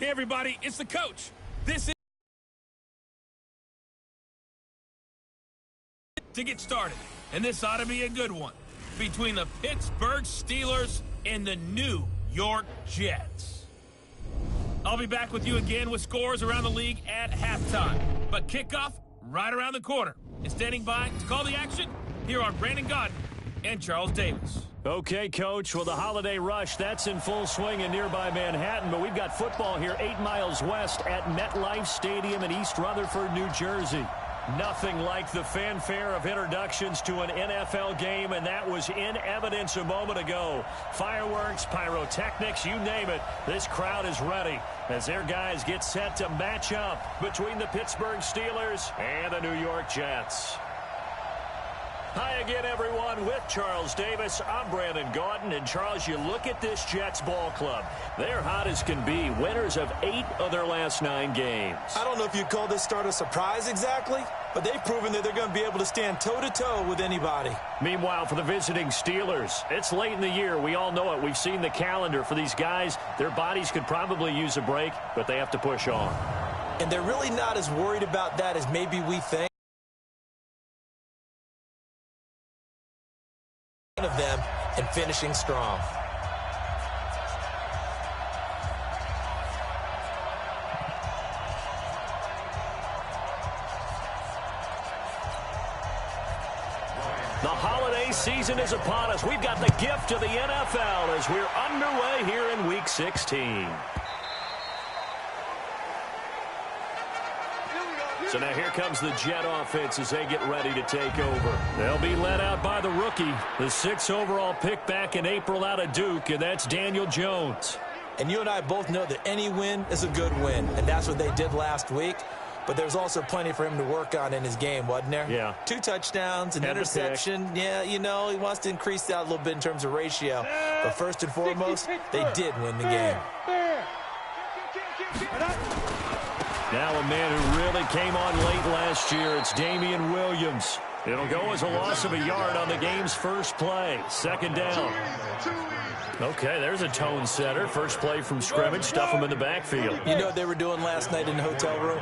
Hey, everybody, it's the coach. This is to get started, and this ought to be a good one between the Pittsburgh Steelers and the New York Jets. I'll be back with you again with scores around the league at halftime, but kickoff right around the corner. And standing by to call the action, here are Brandon Gaudin and Charles Davis. Okay, Coach. Well, the holiday rush, that's in full swing in nearby Manhattan, but we've got football here 8 miles west at MetLife Stadium in East Rutherford, New Jersey. Nothing like the fanfare of introductions to an NFL game, and that was in evidence a moment ago. Fireworks, pyrotechnics, you name it. This crowd is ready as their guys get set to match up between the Pittsburgh Steelers and the New York Jets. Hi again, everyone. With Charles Davis, I'm Brandon Gaudin. And, Charles, you look at this Jets ball club. They're hot as can be. Winners of 8 of their last 9 games. I don't know if you'd call this start a surprise exactly, but they've proven that they're going to be able to stand toe-to-toe with anybody. Meanwhile, for the visiting Steelers, it's late in the year. We all know it. We've seen the calendar for these guys. Their bodies could probably use a break, but they have to push on. And they're really not as worried about that as maybe we think. Of them and finishing strong. The holiday season is upon us. We've got the gift of the NFL as we're underway here in Week 16. So now here comes the Jet offense as they get ready to take over. They'll be led out by the rookie, the 6th overall pick back in April out of Duke, and that's Daniel Jones. And you and I both know that any win is a good win, and that's what they did last week. But there's also plenty for him to work on in his game, wasn't there? Yeah. 2 touchdowns, an interception. Yeah, you know, he wants to increase that a little bit in terms of ratio. But first and foremost, they did win the game. Now a man who really came on late last year, it's Damian Williams. It'll go as a loss of a yard on the game's first play. 2nd down. Okay, there's a tone setter. First play from scrimmage, stuff him in the backfield. You know what they were doing last night in the hotel room?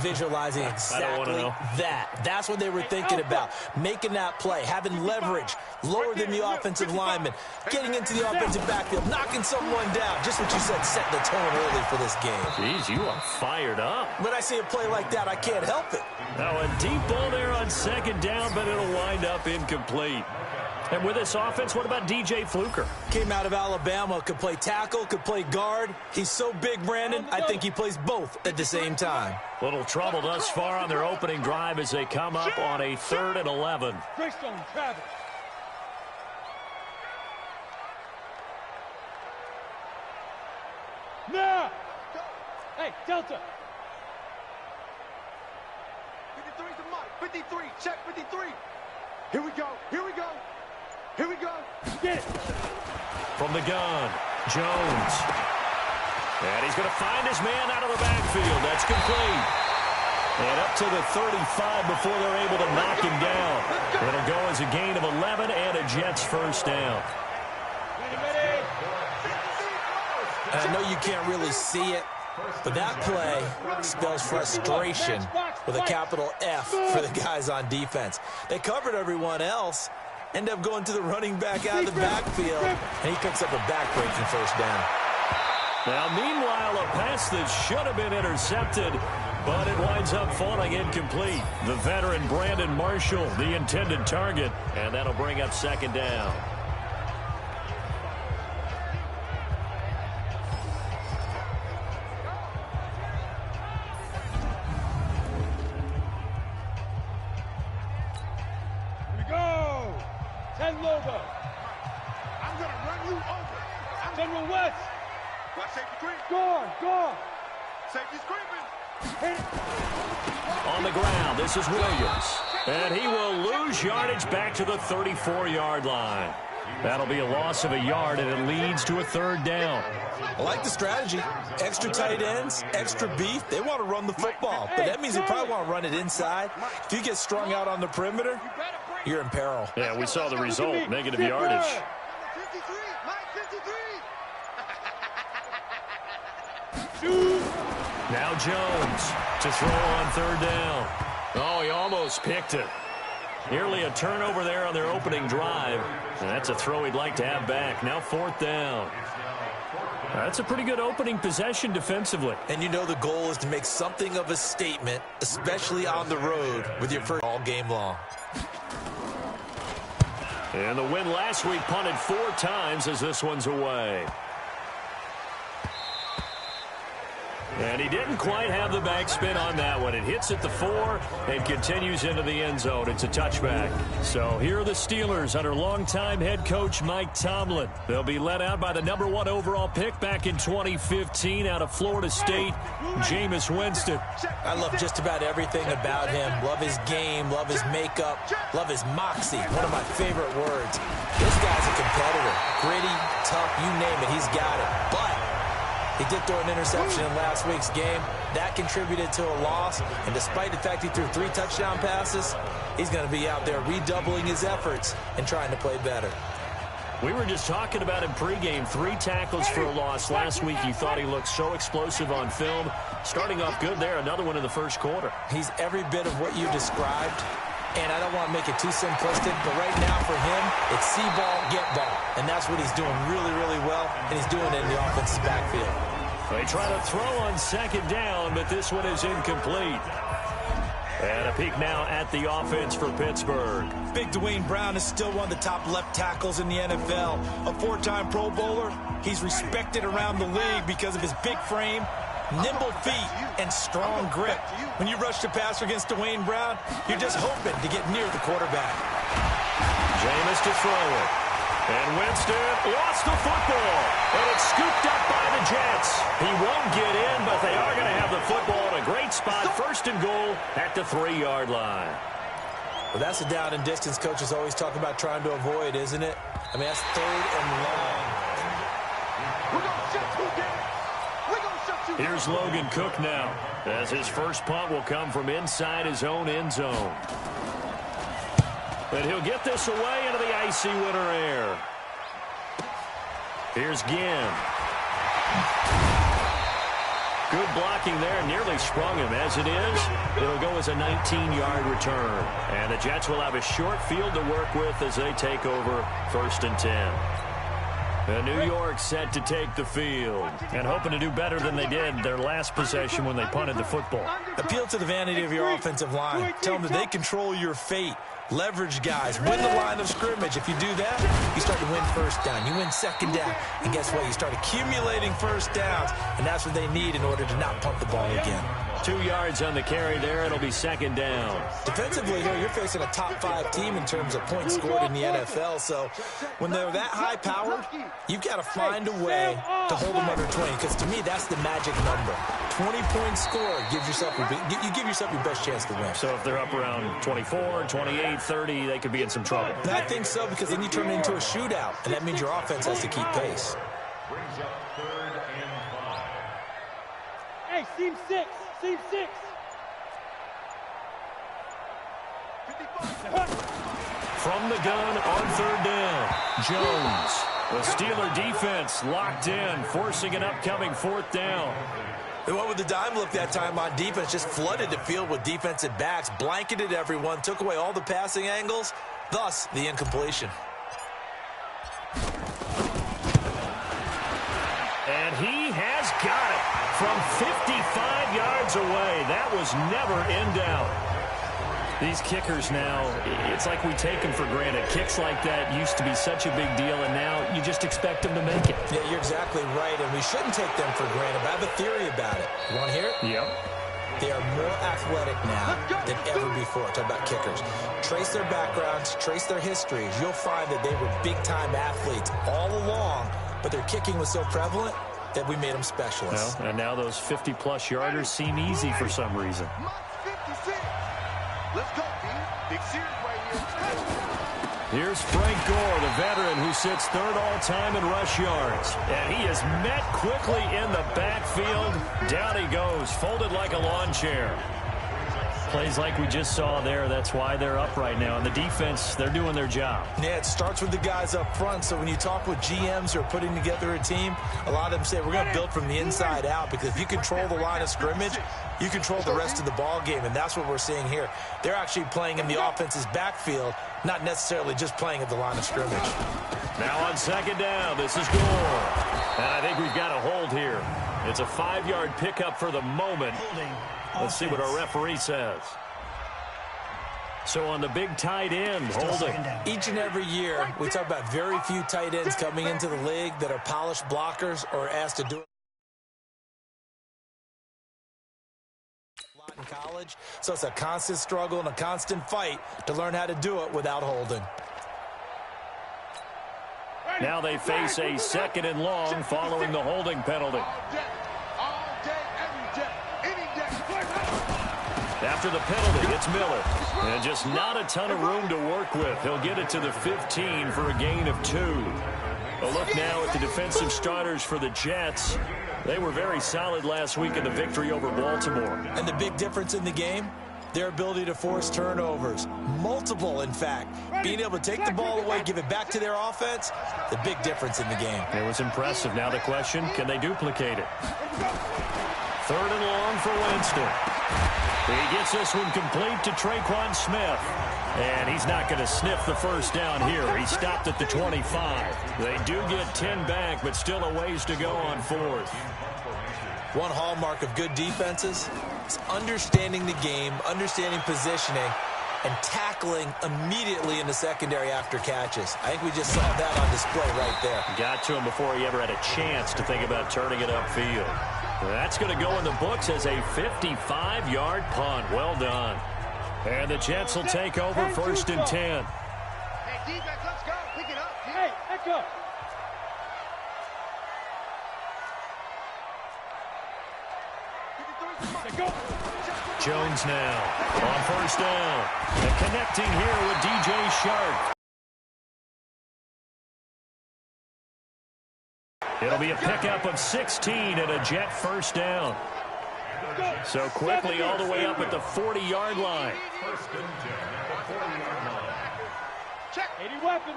Visualizing exactly that. That's what they were thinking about. Making that play, having leverage, lower than the offensive lineman, getting into the offensive backfield, knocking someone down. Just what you said, set the tone early for this game. Jeez, you are fired up. When I see a play like that, I can't help it. Now a deep ball there on 2nd down, but it'll wind up incomplete. And with this offense, what about DJ Fluker? Came out of Alabama, could play tackle, could play guard. He's so big, Brandon, I think he plays both at the same time. Little trouble thus far on their opening drive as they come up on a 3rd and 11. Greystone, Travis. Now! Hey, Delta! 53 to Mike. 53, check 53. Here we go, here we go. Here we go. Get it. From the gun, Jones. And he's going to find his man out of the backfield. That's complete. And up to the 35 before they're able to knock him down. It'll go as a gain of 11 and a Jets first down. And I know you can't really see it, but that play spells frustration with a capital F for the guys on defense. They covered everyone else, end up going to the running back out of the backfield, and he picks up a back-breaking first down. Now, meanwhile, a pass that should have been intercepted, but it winds up falling incomplete. The veteran Brandon Marshall, the intended target, and that'll bring up 2nd down. Logo. I'm going to run you over. General West. Watch safety creep. Gone. Safety's creeping. On the ground, this is Williams. And he will lose yardage back to the 34-yard line. That'll be a loss of a yard, and it leads to a 3rd down. I like the strategy. Extra tight ends, extra beef. They want to run the football, but that means they probably want to run it inside. If you get strung out on the perimeter, you're in peril. Yeah, we saw the result, negative yardage. 53, Mike 53. Now Jones to throw on third down. Oh, he almost picked it. Nearly a turnover there on their opening drive. And that's a throw he'd like to have back. Now fourth down. That's a pretty good opening possession defensively. And you know the goal is to make something of a statement, especially on the road with your first all game long. And the win last week punted 4 times as this one's away. And he didn't quite have the backspin on that one. It hits at the 4 and continues into the end zone. It's a touchback. So here are the Steelers under longtime head coach Mike Tomlin. They'll be led out by the #1 overall pick back in 2015 out of Florida State, Jameis Winston. I love just about everything about him. Love his game, love his makeup, love his moxie. One of my favorite words. This guy's a competitor. Gritty, tough, you name it, he's got it. But he did throw an interception in last week's game. That contributed to a loss. And despite the fact he threw 3 touchdown passes, he's going to be out there redoubling his efforts and trying to play better. We were just talking about him pregame. 3 tackles for a loss. Last week you thought he looked so explosive on film. Starting off good there. Another one in the first quarter. He's every bit of what you described. And I don't want to make it too simplistic, but right now for him, it's see ball, get ball. And that's what he's doing really, really well, and he's doing it in the offense's backfield. They try to throw on second down, but this one is incomplete. And a peek now at the offense for Pittsburgh. Big Dwayne Brown is still one of the top left tackles in the NFL. A 4-time Pro Bowler, he's respected around the league because of his big frame, nimble feet, and strong grip. When you rush the passer against Dwayne Brown, you're just hoping to get near the quarterback. Jameis to throw it. And Winston lost the football. And it's scooped up by the Jets. He won't get in, but they are going to have the football in a great spot. First and goal at the 3-yard line. Well, that's a down and distance coaches always talk about trying to avoid, isn't it? I mean, that's 3rd and long. We're going to shut you down. We're going to shut you down. Here's Logan Cook now, as his first punt will come from inside his own end zone. And he'll get this away into the icy winter air. Here's Ginn. Good blocking there, nearly sprung him. As it is, it'll go as a 19-yard return. And the Jets will have a short field to work with as they take over 1st and 10. And New York set to take the field and hoping to do better than they did their last possession when they punted the football. Appeal to the vanity of your offensive line. Tell them that they control your fate. Leverage guys. Win the line of scrimmage. If you do that, you start to win first down. You win second down. And guess what? You start accumulating first downs. And that's what they need in order to not punt the ball again. 2 yards on the carry there. It'll be second down. Defensively here, you're facing a top 5 team in terms of points scored in the NFL. So when they're that high-powered, you've got to find a way to hold them under 20. Because to me, that's the magic number. 20-point score gives yourself you give yourself your best chance to win. So if they're up around 24, 28, 30, they could be in some trouble. I think so, because then you turn it into a shootout, and that means your offense has to keep pace. Hey, seam 6. Seam 6. From the gun on third down, Jones. The Steeler defense locked in, forcing an upcoming 4th down. They went with the dime look that time on defense, just flooded the field with defensive backs, blanketed everyone, took away all the passing angles, thus the incompletion. And he has got it from 55 yards away. That was never in doubt. These kickers now, it's like we take them for granted. Kicks like that used to be such a big deal, and now you just expect them to make it. Yeah, you're exactly right, and we shouldn't take them for granted. But I have a theory about it. You want to hear it? Yep. They are more athletic now than ever before. Talk about kickers. Trace their backgrounds, trace their histories. You'll find that they were big-time athletes all along, but their kicking was so prevalent that we made them specialists. Well, and now those 50-plus yarders seem easy for some reason. Let's go, team. Big series right here. Here's Frank Gore, the veteran who sits 3rd all-time in rush yards. And he is met quickly in the backfield. Down he goes, folded like a lawn chair. Plays like we just saw there, that's why they're up right now. And the defense, they're doing their job. Yeah, it starts with the guys up front. So when you talk with GMs who are putting together a team, a lot of them say, we're going to build from the inside out, because if you control the line of scrimmage, you control the rest of the ball game, and that's what we're seeing here. They're actually playing in the offense's backfield, not necessarily just playing at the line of scrimmage. Now on second down, this is Gore. And I think we've got a hold here. It's a 5-yard pickup for the moment. Let's see what our referee says. So on the big tight end, holding. Each and every year, we talk about very few tight ends coming into the league that are polished blockers or asked to do it in college. So it's a constant struggle and a constant fight to learn how to do it without holding. Now they face a 2nd and long following the holding penalty. After the penalty, it's Miller. And just not a ton of room to work with. He'll get it to the 15 for a gain of 2. A look now at the defensive starters for the Jets. They were very solid last week in the victory over Baltimore. And the big difference in the game? Their ability to force turnovers. Multiple, in fact. Being able to take the ball away, give it back to their offense, the big difference in the game. It was impressive. Now the question, can they duplicate it? 3rd and long for Winston. He gets this one complete to Traquan Smith. And he's not going to sniff the first down here. He stopped at the 25. They do get 10 back, but still a ways to go on 4th. One hallmark of good defenses is understanding the game, understanding positioning, and tackling immediately in the secondary after catches. I think we just saw that on display right there. Got to him before he ever had a chance to think about turning it upfield. That's going to go in the books as a 55-yard punt. Well done. And the Jets will take over 1st and 10. Hey, defense, let's go. Pick it up. Hey, echo. Jones now on 1st down. And connecting here with DJ Shark. It'll be a pickup of 16 and a Jet 1st down. So quickly all the way up at the 40-yard line. Check. 80 weapon.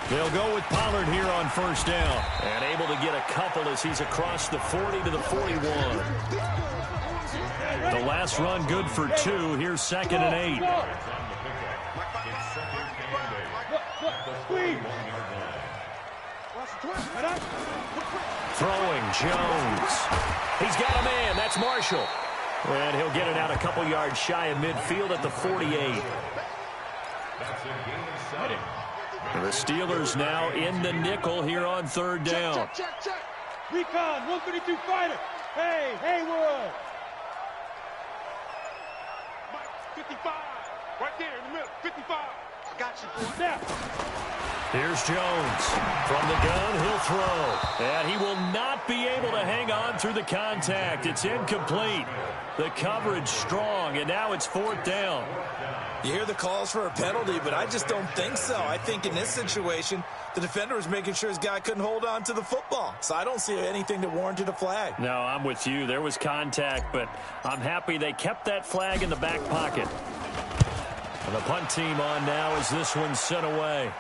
They'll go with Pollard here on 1st down. And able to get a couple as he's across the 40 to the 41. The last run good for 2. Here's 2nd and 8. Throwing Jones. He's got a man. That's Marshall. And he'll get it out a couple yards shy of midfield at the 48. The Steelers now in the nickel here on 3rd down. Check. Recon, 132 fighter. Hey, Haywood. 55. Right there in the middle. 55. I got you, boy. Snap. Here's Jones. From the gun, he'll throw. And he will not be able to hang on through the contact. It's incomplete. The coverage strong, and now it's 4th down. You hear the calls for a penalty, but I just don't think so. I think in this situation, the defender was making sure his guy couldn't hold on to the football. So I don't see anything that warranted a flag. No, I'm with you. There was contact, but I'm happy they kept that flag in the back pocket. And the punt team on now as this one's sent away.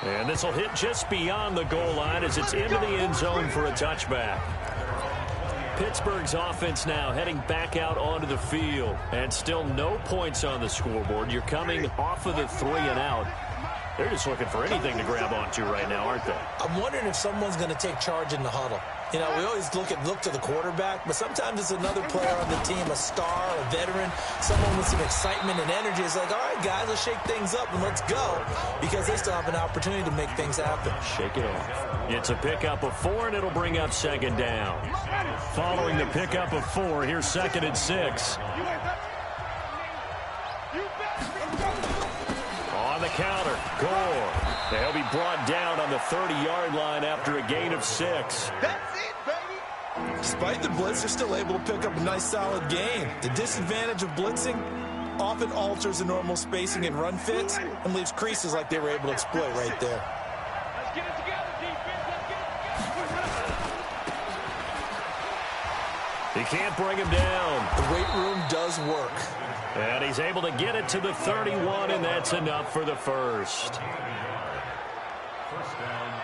And this will hit just beyond the goal line as it's into the end zone for a touchback. Pittsburgh's offense now heading back out onto the field. And still no points on the scoreboard. You're coming off of the 3 and out. They're just looking for anything to grab onto right now, aren't they? I'm wondering if someone's going to take charge in the huddle. You know, we always look to the quarterback, but sometimes it's another player on the team, a star, a veteran, someone with some excitement and energy. It's like, all right, guys, let's shake things up and let's go, because they still have an opportunity to make things happen. Shake it off. It's a pickup of 4, and it'll bring up 2nd down. Following the pickup of 4, here's 2nd and 6. On the counter, Gore. They'll be brought down on the 30-yard line after a gain of 6. That's it, baby. Despite the blitz, they're still able to pick up a nice, solid gain. The disadvantage of blitzing often alters the normal spacing and run fits and leaves creases like they were able to exploit right there. Let's get it together, defense. Let's get it together. He can't bring him down. The weight room does work. And he's able to get it to the 31, and that's enough for the first.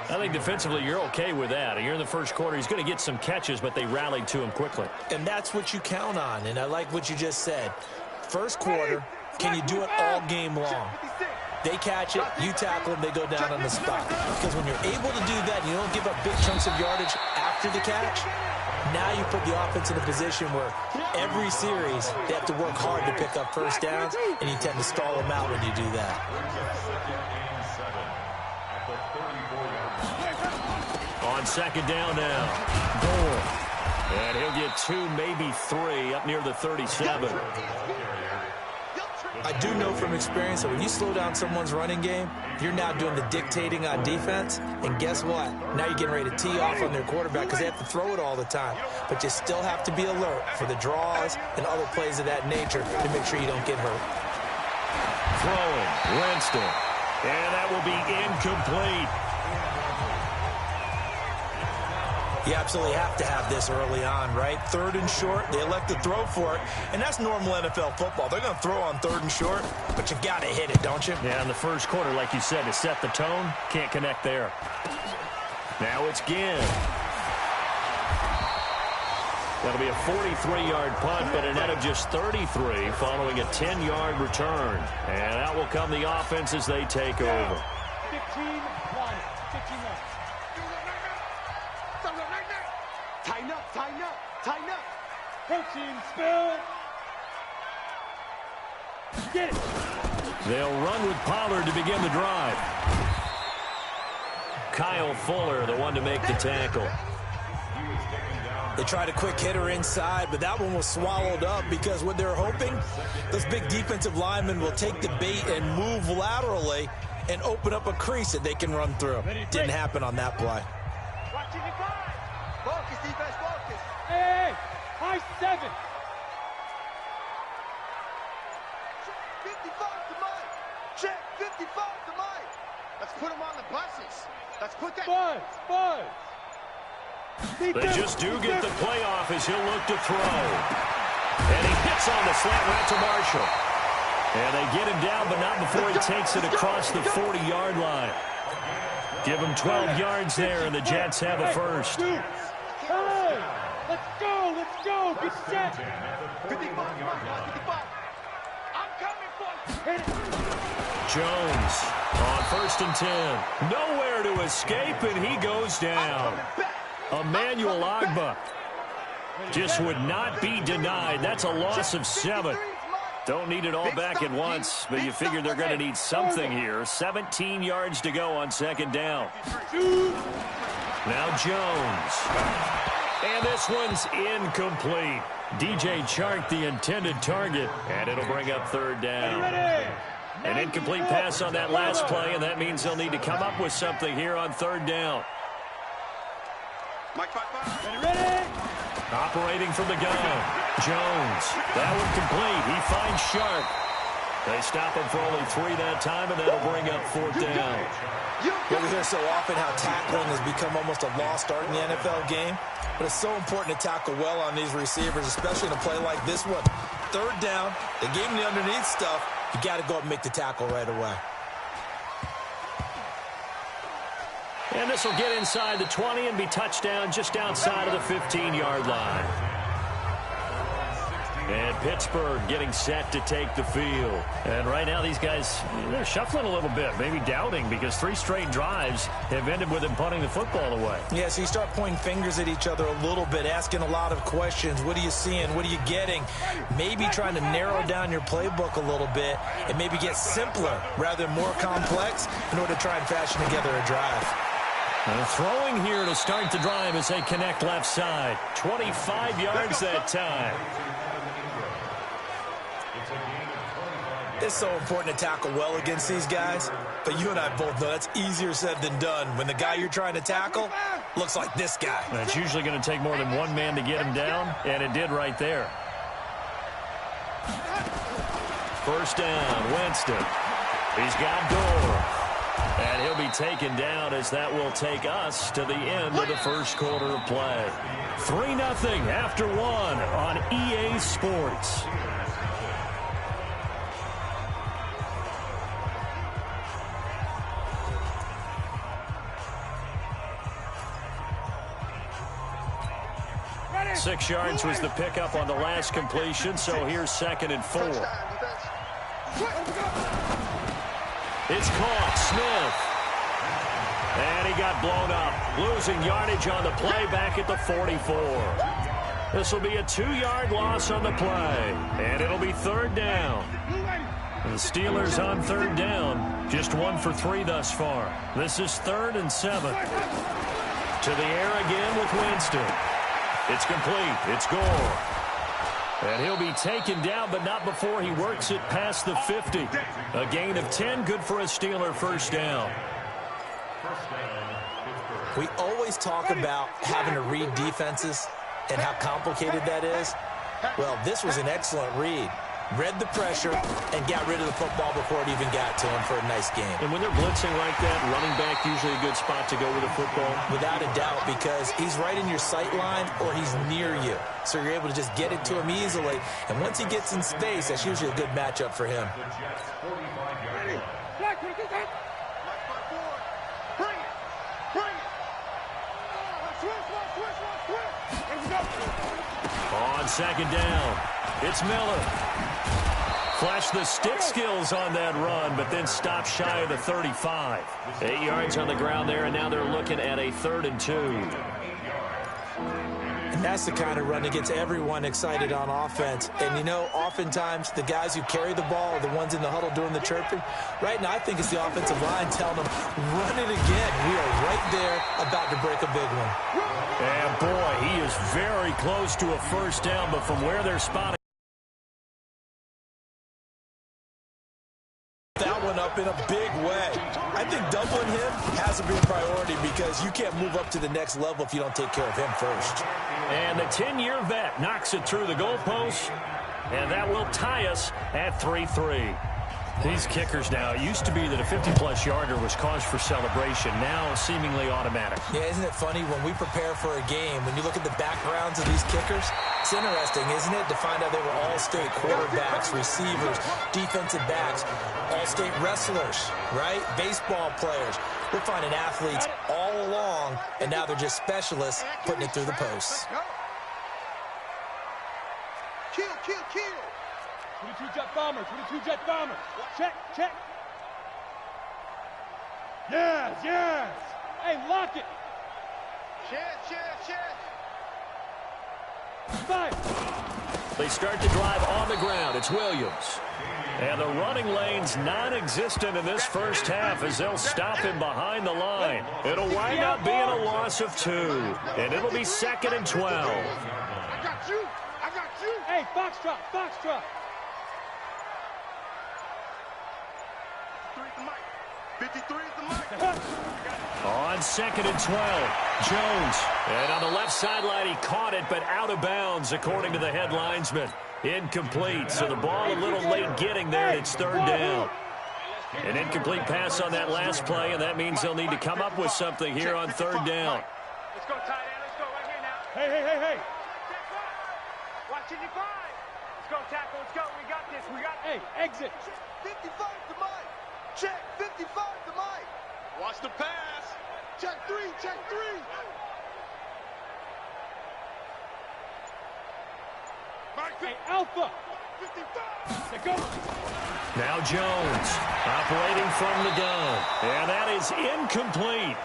I think defensively you're okay with that. You're in the first quarter. He's going to get some catches, but they rallied to him quickly. And that's what you count on, and I like what you just said. First quarter, can you do it all game long? They catch it, you tackle them, they go down on the spot. Because when you're able to do that, you don't give up big chunks of yardage after the catch, now you put the offense in a position where every series they have to work hard to pick up first downs, and you tend to stall them out when you do that. On second down now. Gore. And he'll get 2, maybe 3 up near the 37. I do know from experience that when you slow down someone's running game, you're now doing the dictating on defense. And guess what? Now you're getting ready to tee off on their quarterback because they have to throw it all the time. But you still have to be alert for the draws and other plays of that nature to make sure you don't get hurt. Throwing. Winston. And that will be incomplete. You absolutely have to have this early on, right? 3rd and short, they elect to throw for it, and that's normal NFL football. They're going to throw on 3rd and short, but you got to hit it, don't you? Yeah, in the first quarter, like you said, to set the tone, can't connect there. Now it's Ginn. That'll be a 43-yard punt, but a net of just 33 following a 10-yard return. And that will come the offense as they take over. 15 left. Tighten up, tighten up, tighten up. Coaching spill. Get it. They'll run with Pollard to begin the drive. Kyle Fuller, the one to make the tackle. They tried a quick hitter inside, but that one was swallowed up because what they're hoping, those big defensive linemen will take the bait and move laterally and open up a crease that they can run through. Didn't happen on that play. Watching the guard. Focus, defense, focus. Hey, high 7. 55 to Mike. Check, 55 to Mike. Let's put him on the buses. Let's put that. Buzz. They just do get the playoff as he'll look to throw. And he hits on the slant right to Marshall. And they get him down, but not before he takes it across the 40-yard line. Give him 12 yards there, and the Jets have a first. Hey, let's go. Get set. 55. I'm coming for you. Jones on 1st and 10. Nowhere to escape, and he goes down. Emmanuel Ogbah just would not be denied. That's a loss of 7. Don't need it all back at once, but you figure they're going to need something here. 17 yards to go on second down. Now Jones. And this one's incomplete. DJ Chark, the intended target, and it'll bring up 3rd down. An incomplete pass on that last play, and that means they'll need to come up with something here on 3rd down. Mike, Ready? Operating from the gun. Jones. That one complete. He finds Sharp. They stop him for only 3 that time, and that'll bring up 4th down. We hear so often how tackling has become almost a lost art in the NFL game, but it's so important to tackle well on these receivers, especially in a play like this one. 3rd down, they gave him the underneath stuff. You got to go up and make the tackle right away. And this will get inside the 20 and be touchdown just outside of the 15-yard line. And Pittsburgh getting set to take the field. And right now these guys, they're shuffling a little bit, maybe doubting, because 3 straight drives have ended with them punting the football away. Yeah, so you start pointing fingers at each other a little bit, asking a lot of questions. What are you seeing? What are you getting? Maybe trying to narrow down your playbook a little bit and maybe get simpler rather than more complex in order to try and fashion together a drive. And throwing here to start the drive as they connect left side. 25 yards that time. It's so important to tackle well against these guys, but you and I both know that's easier said than done when the guy you're trying to tackle looks like this guy. It's usually going to take more than one man to get him down, and it did right there. 1st down, Winston. He's got Gore. And he'll be taken down as that will take us to the end of the first quarter of play. 3-0 after 1 on EA Sports. Ready. 6 yards was the pickup on the last completion, so here's 2nd and 4. It's caught. Smith. And he got blown up. Losing yardage on the play back at the 44. This will be a 2-yard loss on the play. And it'll be 3rd down. The Steelers on 3rd down. Just 1 for 3 thus far. This is 3rd and 7. To the air again with Winston. It's complete. It's Gore. And he'll be taken down, but not before he works it past the 50. A gain of 10, good for a Steeler first down. We always talk about having to read defenses and how complicated that is. Well, this was an excellent read. Read the pressure and got rid of the football before it even got to him for a nice game. And when they're blitzing like that, running back usually a good spot to go with the football? Without a doubt, because he's right in your sight line or he's near you. So you're able to just get it to him easily. And once he gets in space, that's usually a good matchup for him. On 2nd down, it's Miller. Flashed the stick skills on that run, but then stopped shy of the 35. 8 yards on the ground there, and now they're looking at a 3rd and 2. And that's the kind of run that gets everyone excited on offense. And, you know, oftentimes the guys who carry the ball are the ones in the huddle doing the chirping. Right now, I think it's the offensive line telling them, run it again. We are right there about to break a big one. And, boy, he is very close to a first down, but from where they're spotting that one up in a big way. I think doubling him has to be a priority because you can't move up to the next level if you don't take care of him first. And the 10-year vet knocks it through the goalpost, and that will tie us at 3-3. These kickers now, it used to be that a 50-plus yarder was cause for celebration, now seemingly automatic. Yeah, isn't it funny when we prepare for a game, when you look at the backgrounds of these kickers, it's interesting, isn't it, to find out they were all-state quarterbacks, receivers, defensive backs, all-state wrestlers, right? Baseball players. We're finding athletes all along, and now they're just specialists putting it through the posts. Kill, kill, kill. 22 jet bombers, 22 jet bombers. Check, check. Yes, yes. Hey, lock it. Check. Five. They start the drive on the ground. It's Williams. And the running lane's non-existent in this first half as they'll stop him behind the line. It'll wind up being a loss of 2. And it'll be 2nd and 12. I got you. Hey, Foxtrot, Foxtrot. 53 is the mic. On 2nd and 12, Jones. And on the left sideline, he caught it, but out of bounds, according to the head linesman. Incomplete, so the ball a little late getting there, and it's 3rd down. An incomplete pass on that last play, and that means they'll need to come up with something here on 3rd down. Let's go, tight end. Let's go right here now. Hey. Watch it, 5. Let's go, tackle. Let's go. We got this. Hey, exit. 55 to Mike. Check 55 to Mike. Watch the pass. Check 3. Mike, Hey, Alpha. 55. Let go. Now Jones operating from the gun. And that is incomplete.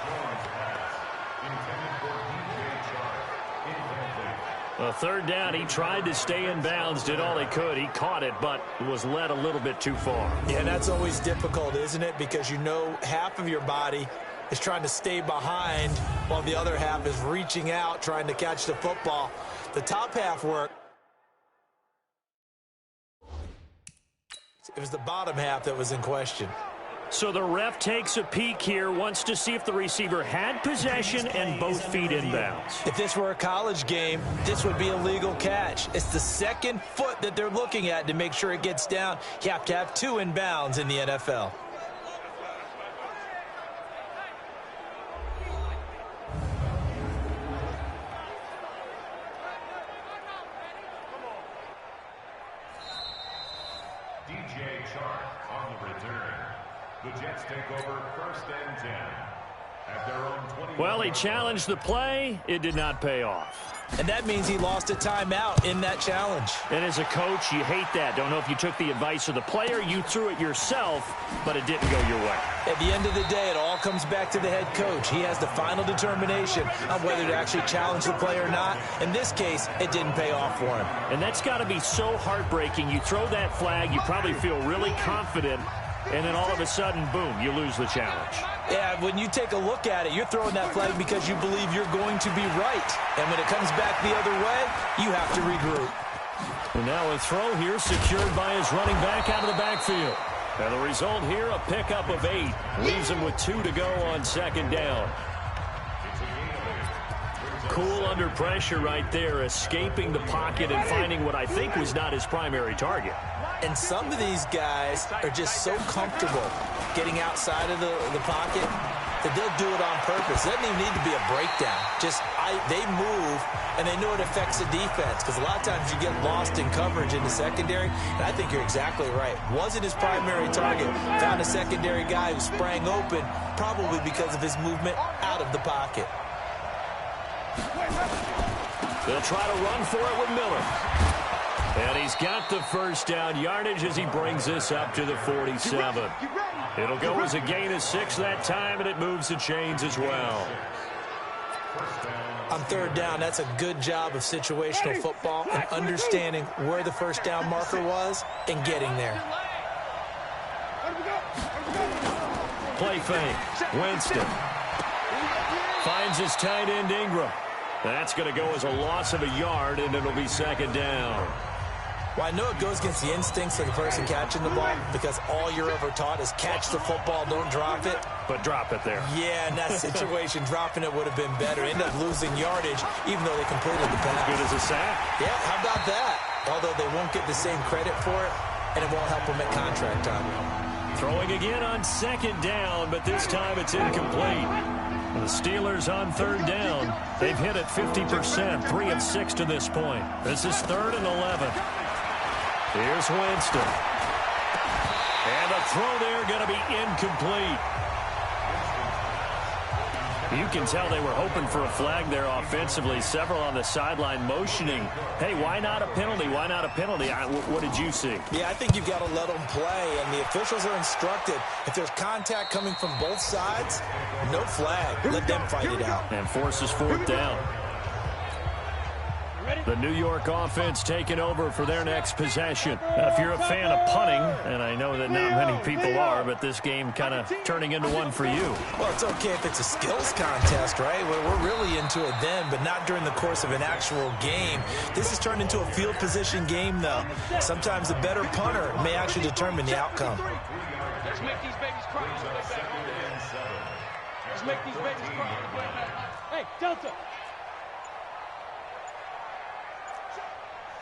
A 3rd down, he tried to stay in bounds, did all he could. He caught it, but was led a little bit too far. Yeah, and that's always difficult, isn't it? Because you know half of your body is trying to stay behind while the other half is reaching out, trying to catch the football. The top half worked. It was the bottom half that was in question. So the ref takes a peek here, wants to see if the receiver had possession and both feet inbounds. If this were a college game, this would be a legal catch. It's the second foot that they're looking at to make sure it gets down. You have to have 2 inbounds in the NFL. The Jets take over 1st and 10. At their own 20. Well, he challenged the play. It did not pay off. And that means he lost a timeout in that challenge. And as a coach, you hate that. Don't know if you took the advice of the player, you threw it yourself, but it didn't go your way. At the end of the day, it all comes back to the head coach. He has the final determination on whether to actually challenge the play or not. In this case, it didn't pay off for him. And that's got to be so heartbreaking. You throw that flag, you probably feel really confident, and then all of a sudden, boom, you lose the challenge. Yeah, when you take a look at it, you're throwing that flag because you believe you're going to be right. And when it comes back the other way, you have to regroup. And now a throw here secured by his running back out of the backfield. And the result here, a pickup of 8. Leaves him with 2 to go on 2nd down. Cool under pressure right there, escaping the pocket and finding what I think was not his primary target. And some of these guys are just so comfortable getting outside of the pocket that they'll do it on purpose. It doesn't even need to be a breakdown. They move, and they know it affects the defense, because a lot of times you get lost in coverage in the secondary, and I think you're exactly right. Wasn't his primary target. Found a secondary guy who sprang open, probably because of his movement out of the pocket. They'll try to run for it with Miller. And he's got the 1st down yardage as he brings this up to the 47. It'll go as a gain of 6 that time, and it moves the chains as well. On 3rd down, that's a good job of situational football and understanding where the 1st down marker was and getting there. Play fake. Winston finds his tight end Ingram. That's going to go as a loss of a yard, and it'll be 2nd down. Well, I know it goes against the instincts of the person catching the ball, because all you're ever taught is catch the football, don't drop it. But drop it there. Yeah, in that situation, dropping it would have been better. End up losing yardage, even though they completed the pass. As good as a sack. Yeah, how about that? Although they won't get the same credit for it, and it won't help them at contract time. Throwing again on 2nd down, but this time it's incomplete. The Steelers on 3rd down. They've hit it 50%, 3 of 6 to this point. This is 3rd and 11. Here's Winston. And a throw there going to be incomplete. You can tell they were hoping for a flag there offensively. Several on the sideline motioning. Hey, why not a penalty? Why not a penalty? What did you see? Yeah, I think you've got to let them play, and the officials are instructed. If there's contact coming from both sides, no flag. Let them fight it out. And forces 4th down. The New York offense taking over for their next possession. Now, if you're a fan of punting, and I know that not many people are, but this game kind of turning into one for you. Well, it's okay if it's a skills contest, right? We're really into it then, but not during the course of an actual game. This has turned into a field position game, though. Sometimes the better punter may actually determine the outcome. Let's make these babies cry. Let's make these babies cry. Hey, Delta.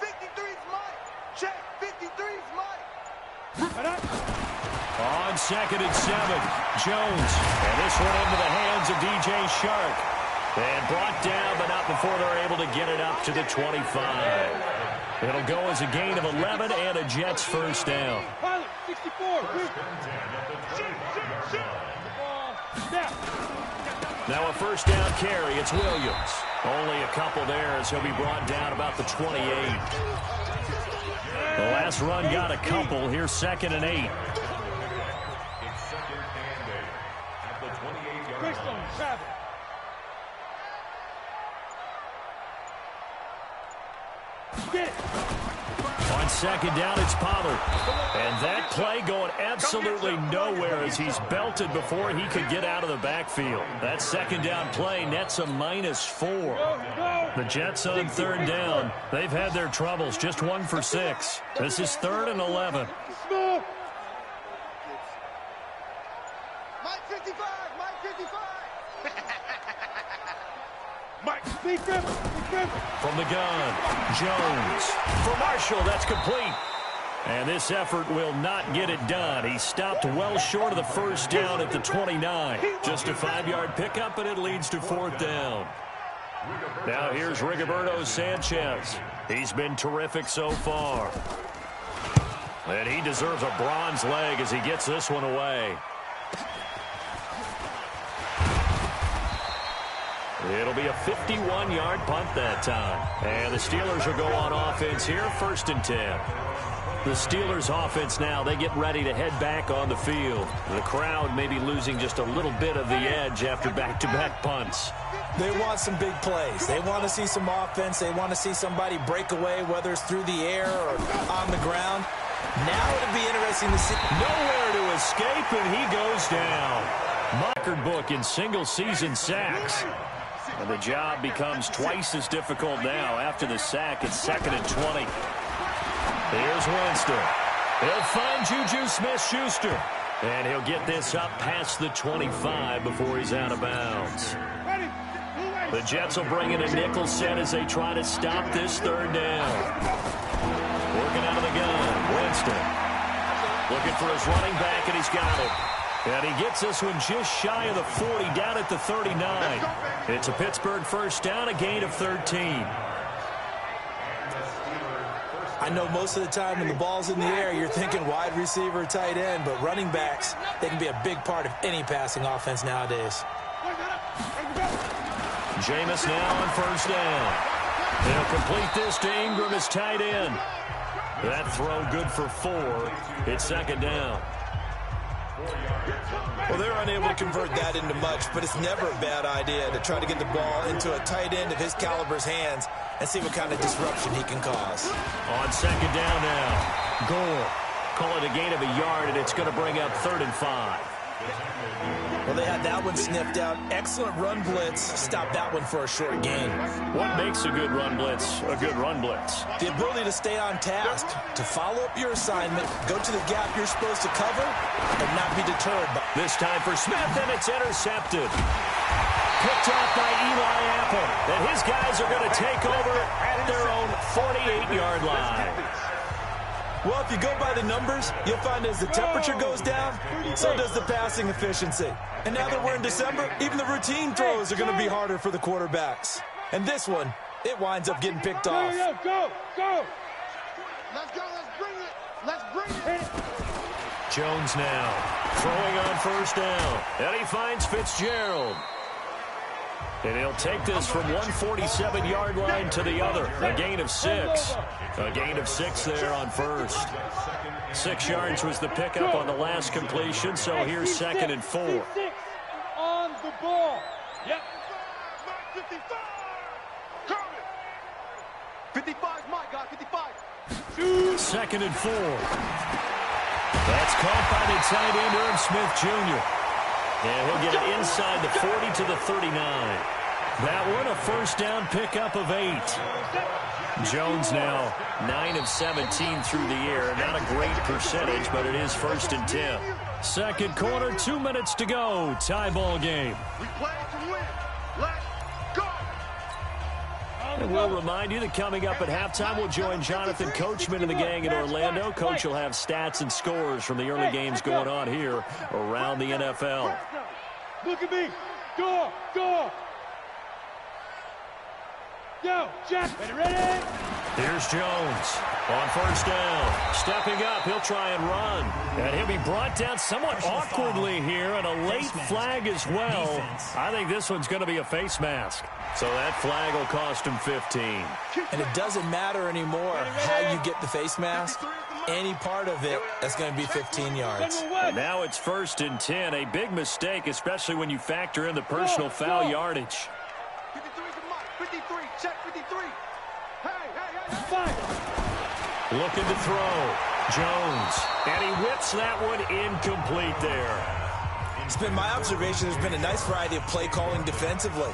53's Mike. Check. 53's Mike. On 2nd and 7, Jones. And this one into the hands of DJ Shark. And brought down, but not before they're able to get it up to the 25. It'll go as a gain of 11 and a Jets 1st down. Pilot, 64. Now a 1st down carry. It's Williams. Only a couple there as he'll be brought down about the 28. The last run got a couple. Here's 2nd and 8. It's 2nd and 8 at the 28-yard line. Get it. On 2nd down, it's Pollard. And that play going absolutely nowhere as he's belted before he could get out of the backfield. That 2nd down play nets a -4. The Jets on 3rd down. They've had their troubles, just 1 for 6. This is 3rd and 11. Mike 55. Mike 55. From the gun, Jones. For Marshall, that's complete. And this effort will not get it done. He stopped well short of the 1st down at the 29. Just a 5-yard pickup, and it leads to 4th down. Now here's Rigoberto Sanchez. He's been terrific so far. And he deserves a bronze leg as he gets this one away. It'll be a 51-yard punt that time. And the Steelers will go on offense here, 1st and 10. The Steelers offense now, they get ready to head back on the field. The crowd may be losing just a little bit of the edge after back-to-back punts. They want some big plays. They want to see some offense. They want to see somebody break away, whether it's through the air or on the ground. Now it'll be interesting to see. Nowhere to escape, and he goes down. Record book in single-season sacks. And the job becomes twice as difficult now after the sack. It's 2nd and 20. Here's Winston. He'll find Juju Smith-Schuster. And he'll get this up past the 25 before he's out of bounds. The Jets will bring in a nickel set as they try to stop this 3rd down. Working out of the gun, Winston. Looking for his running back, and he's got it. And he gets this one just shy of the 40, down at the 39. It's a Pittsburgh 1st down, a gain of 13. I know most of the time when the ball's in the air, you're thinking wide receiver, tight end, but running backs, they can be a big part of any passing offense nowadays. Jameis now on 1st down. He'll complete this to Ingram as tight end. That throw good for 4. It's 2nd down. Well, they're unable to convert that into much, but it's never a bad idea to try to get the ball into a tight end of his caliber's hands and see what kind of disruption he can cause. On 2nd down now, Gore. Call it a gain of a yard, and it's going to bring up 3rd and 5. Well, they had that one sniffed out. Excellent run blitz. Stop that one for a short gain. What makes a good run blitz a good run blitz? The ability to stay on task, to follow up your assignment, go to the gap you're supposed to cover, and not be deterred. This time for Smith, and it's intercepted. Picked off by Eli Apple. And his guys are going to take over at their own 48-yard line. Well, if you go by the numbers, you'll find as the temperature goes down, so does the passing efficiency. And now that we're in December, even the routine throws are going to be harder for the quarterbacks. And this one, it winds up getting picked off. Go! Let's go, let's bring it! Jones now, throwing on 1st down. And he finds Fitzgerald. And he'll take this from 147-yard line to the other. A gain of 6. A gain of 6 there on 1st. 6 yards was the pickup on the last completion, so here's 2nd and 4. On the ball. Yep. 55. Coming. 55's my guy, 55. 2nd and 4. That's caught by the tight end, Irv Smith Jr. And he'll get it inside the 40 to the 39. That one, a 1st down pickup of 8. Jones now 9 of 17 through the air. Not a great percentage, but it is 1st and 10. 2nd quarter, 2 minutes to go. Tie ball game. We play to win. Let's go. And we'll remind you that coming up at halftime, we'll join Jonathan Coachman and the gang in Orlando. Coach will have stats and scores from the early games going on here around the NFL. Look at me. Go. Yo, Jack, ready? Here's Jones on 1st down. Stepping up, he'll try and run. And he'll be brought down somewhat awkwardly here, and a late flag as well. I think this one's going to be a face mask. So that flag will cost him 15. And it doesn't matter anymore how you get the face mask. Any part of it, that's going to be 15 yards. And now it's 1st and 10. A big mistake, especially when you factor in the personal foul yardage. 53's a Mike. 53. Check 53. Hey. Fine. Looking to throw. Jones. And he whips that one incomplete there. It's been my observation there's been a nice variety of play calling defensively.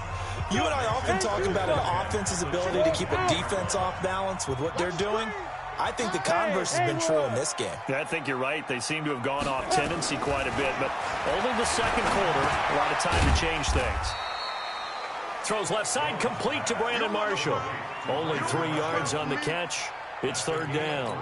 You and I often talk about an offense's ability to keep a defense off balance with what they're doing. I think the converse has been true in this game. I think you're right. They seem to have gone off tendency quite a bit, but only the 2nd quarter. A lot of time to change things. Throws left side, complete to Brandon Marshall. Only 3 yards on the catch. It's 3rd down.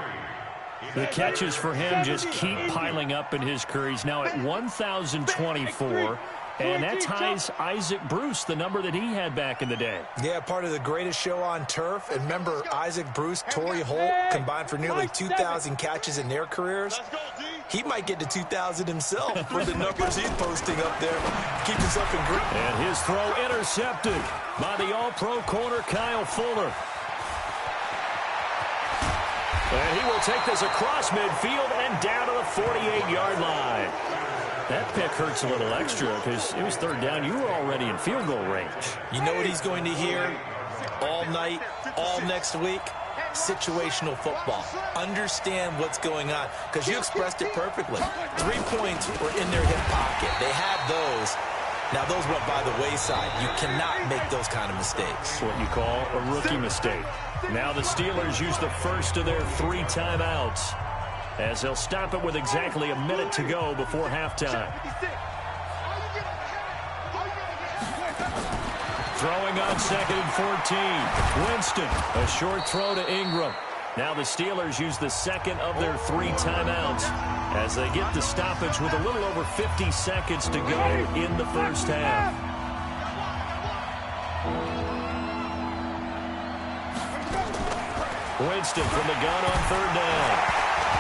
The catches for him just keep piling up in his career. He's now at 1,024. And that ties Isaac Bruce, the number that he had back in the day. Yeah, part of the greatest show on turf. And remember, Isaac Bruce, Torrey Holt combined for nearly 2,000 catches in their careers. he might get to 2,000 himself with the numbers he's posting up there. Keep himself in grip. And his throw intercepted by the all-pro corner, Kyle Fuller. And he will take this across midfield and down to the 48-yard line. That pick hurts a little extra because it was third down. You were already in field goal range. You know what he's going to hear all night, all next week? Situational football. Understand what's going on, because you expressed it perfectly. 3 points were in their hip pocket. They had those. Now, those went by the wayside. You cannot make those kind of mistakes. What you call a rookie mistake. Now the Steelers use the first of their 3 timeouts, as they'll stop it with exactly a minute to go before halftime. Throwing on 2nd and 14. Winston, a short throw to Ingram. Now the Steelers use the second of their 3 timeouts as they get the stoppage with a little over 50 seconds to go in the first half. Winston from the gun on 3rd down.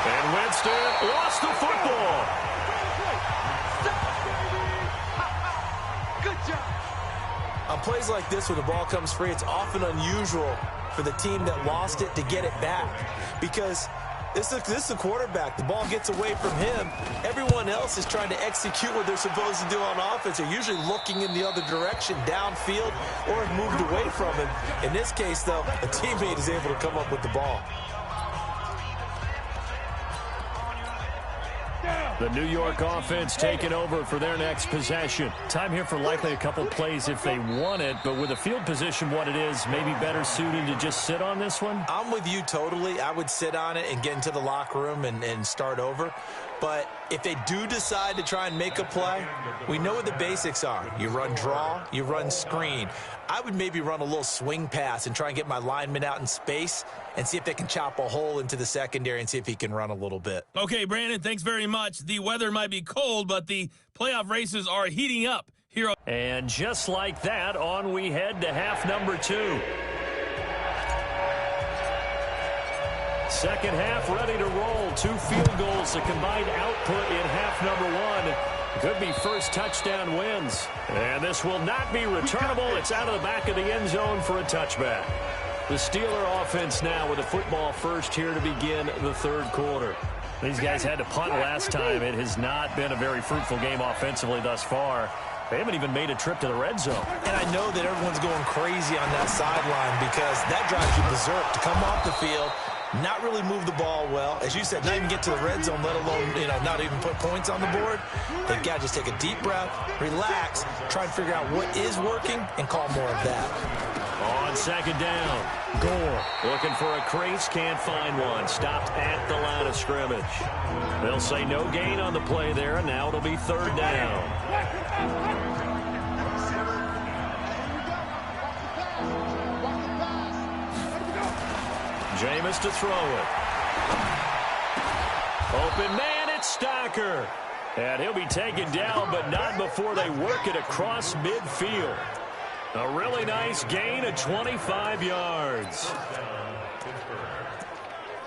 And Winston lost the football. Good job. On plays like this, when the ball comes free, it's often unusual for the team that lost it to get it back, because this is the quarterback. The ball gets away from him. Everyone else is trying to execute what they're supposed to do on offense. They're usually looking in the other direction, downfield, or have moved away from him. In this case, though, a teammate is able to come up with the ball. The New York offense taking over for their next possession. Time here for likely a couple plays if they want it, but with the field position what it is, maybe better suited to just sit on this one? I'm with you totally. I would sit on it and get into the locker room and start over. But if they do decide to try and make a play, we know what the basics are. You run draw, you run screen. I would maybe run a little swing pass and try and get my lineman out in space and see if they can chop a hole into the secondary and see if he can run a little bit. Okay, Brandon, thanks very much. The weather might be cold, but the playoff races are heating up here. And just like that, on we head to half number 2. Second half ready to roll. 2 field goals, the combined output in half number 1. Could be first touchdown wins. And this will not be returnable. It's out of the back of the end zone for a touchback. The Steeler offense now with a football first here to begin the third quarter. These guys had to punt last time. It has not been a very fruitful game offensively thus far. They haven't even made a trip to the red zone. And I know that everyone's going crazy on that sideline because that drives you berserk to come off the field, not really move the ball well. As you said, not even get to the red zone, let alone, not even put points on the board. They've got to just take a deep breath, relax, try and figure out what is working, and call more of that. On second down, Gore looking for a crease, can't find one. Stopped at the line of scrimmage. They'll say no gain on the play there, and now it'll be third down. Jameis to throw it. Open man, it's Stocker. And he'll be taken down, but not before they work it across midfield. A really nice gain of 25 yards.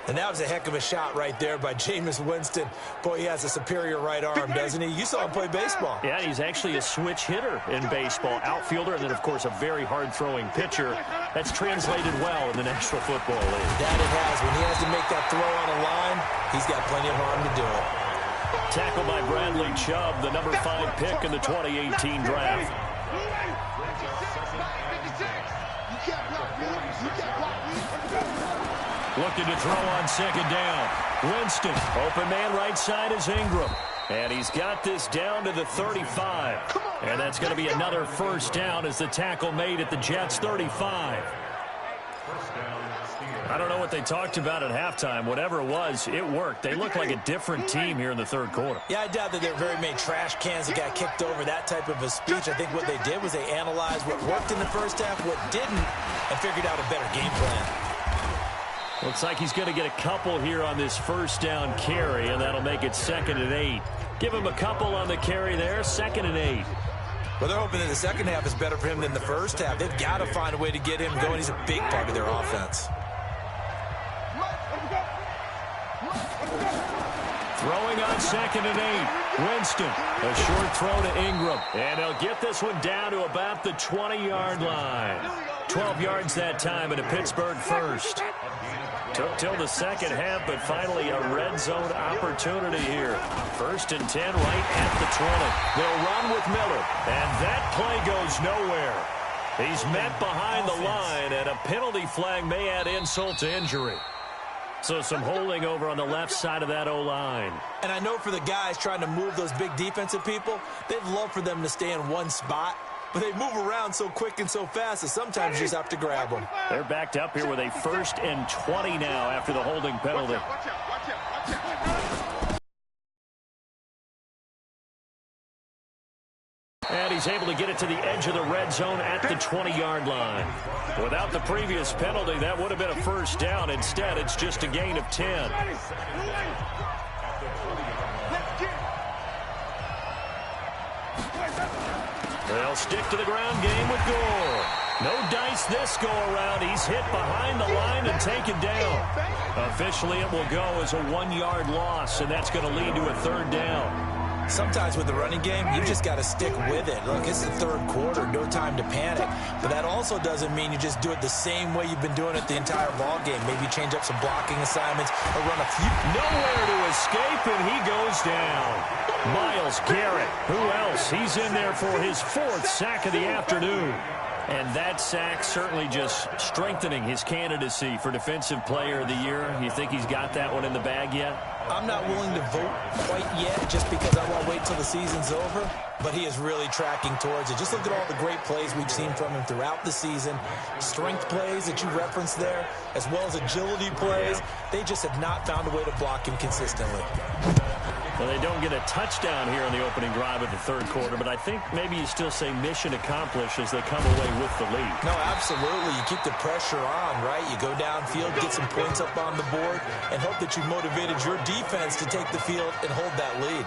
And that was a heck of a shot right there by Jameis Winston. Boy, he has a superior right arm, doesn't he? You saw him play baseball. Yeah, he's actually a switch hitter in baseball. Outfielder, and then, of course, a very hard-throwing pitcher. That's translated well in the National Football League. That it has. When he has to make that throw on a line, he's got plenty of arm to do it. Tackled by Bradley Chubb, the number 5 pick in the 2018 draft. Looking to throw on second down. Winston, open man right side is Ingram. And he's got this down to the 35. And that's going to be another first down as the tackle made at the Jets' 35. I don't know what they talked about at halftime. Whatever it was, it worked. They look like a different team here in the third quarter. Yeah, I doubt that there were very many trash cans that got kicked over, that type of a speech. I think what they did was they analyzed what worked in the first half, what didn't, and figured out a better game plan. Looks like he's going to get a couple here on this first down carry, and that'll make it 2nd and 8. Give him a couple on the carry there, 2nd and 8. Well, they're hoping that the second half is better for him than the first half. They've got to find a way to get him going. He's a big part of their offense. Throwing on 2nd and 8. Winston, a short throw to Ingram. And he'll get this one down to about the 20-yard line. 12 yards that time, and a Pittsburgh first. Took till the second half, but finally a red zone opportunity here. 1st and 10 right at the 20. They'll run with Miller, and that play goes nowhere. He's met behind the line, and a penalty flag may add insult to injury. So some holding over on the left side of that O-line. And I know for the guys trying to move those big defensive people, they'd love for them to stay in one spot. But they move around so quick and so fast that sometimes you just have to grab them. They're backed up here with a 1st and 20 now after the holding penalty. And he's able to get it to the edge of the red zone at the 20-yard line. Without the previous penalty, that would have been a first down. Instead, it's just a gain of 10. They'll stick to the ground game with Gore. No dice this go-around. He's hit behind the line and taken down. Officially, it will go as a 1-yard loss, and that's going to lead to a 3rd down. Sometimes with the running game, you just got to stick with it. Look, it's the 3rd quarter, no time to panic. But that also doesn't mean you just do it the same way you've been doing it the entire ball game. Maybe change up some blocking assignments or run a few. Nowhere to escape, and he goes down. Myles Garrett, who else? He's in there for his 4th sack of the afternoon. And that sack certainly just strengthening his candidacy for Defensive Player of the Year. You think he's got that one in the bag yet? I'm not willing to vote quite yet just because I want to wait till the season's over. But he is really tracking towards it. Just look at all the great plays we've seen from him throughout the season. Strength plays that you referenced there, as well as agility plays. They just have not found a way to block him consistently. Well, they don't get a touchdown here on the opening drive of the 3rd quarter, but I think maybe you still say mission accomplished as they come away with the lead. No, absolutely. You keep the pressure on, right? You go downfield, get some points up on the board, and hope that you've motivated your defense to take the field and hold that lead.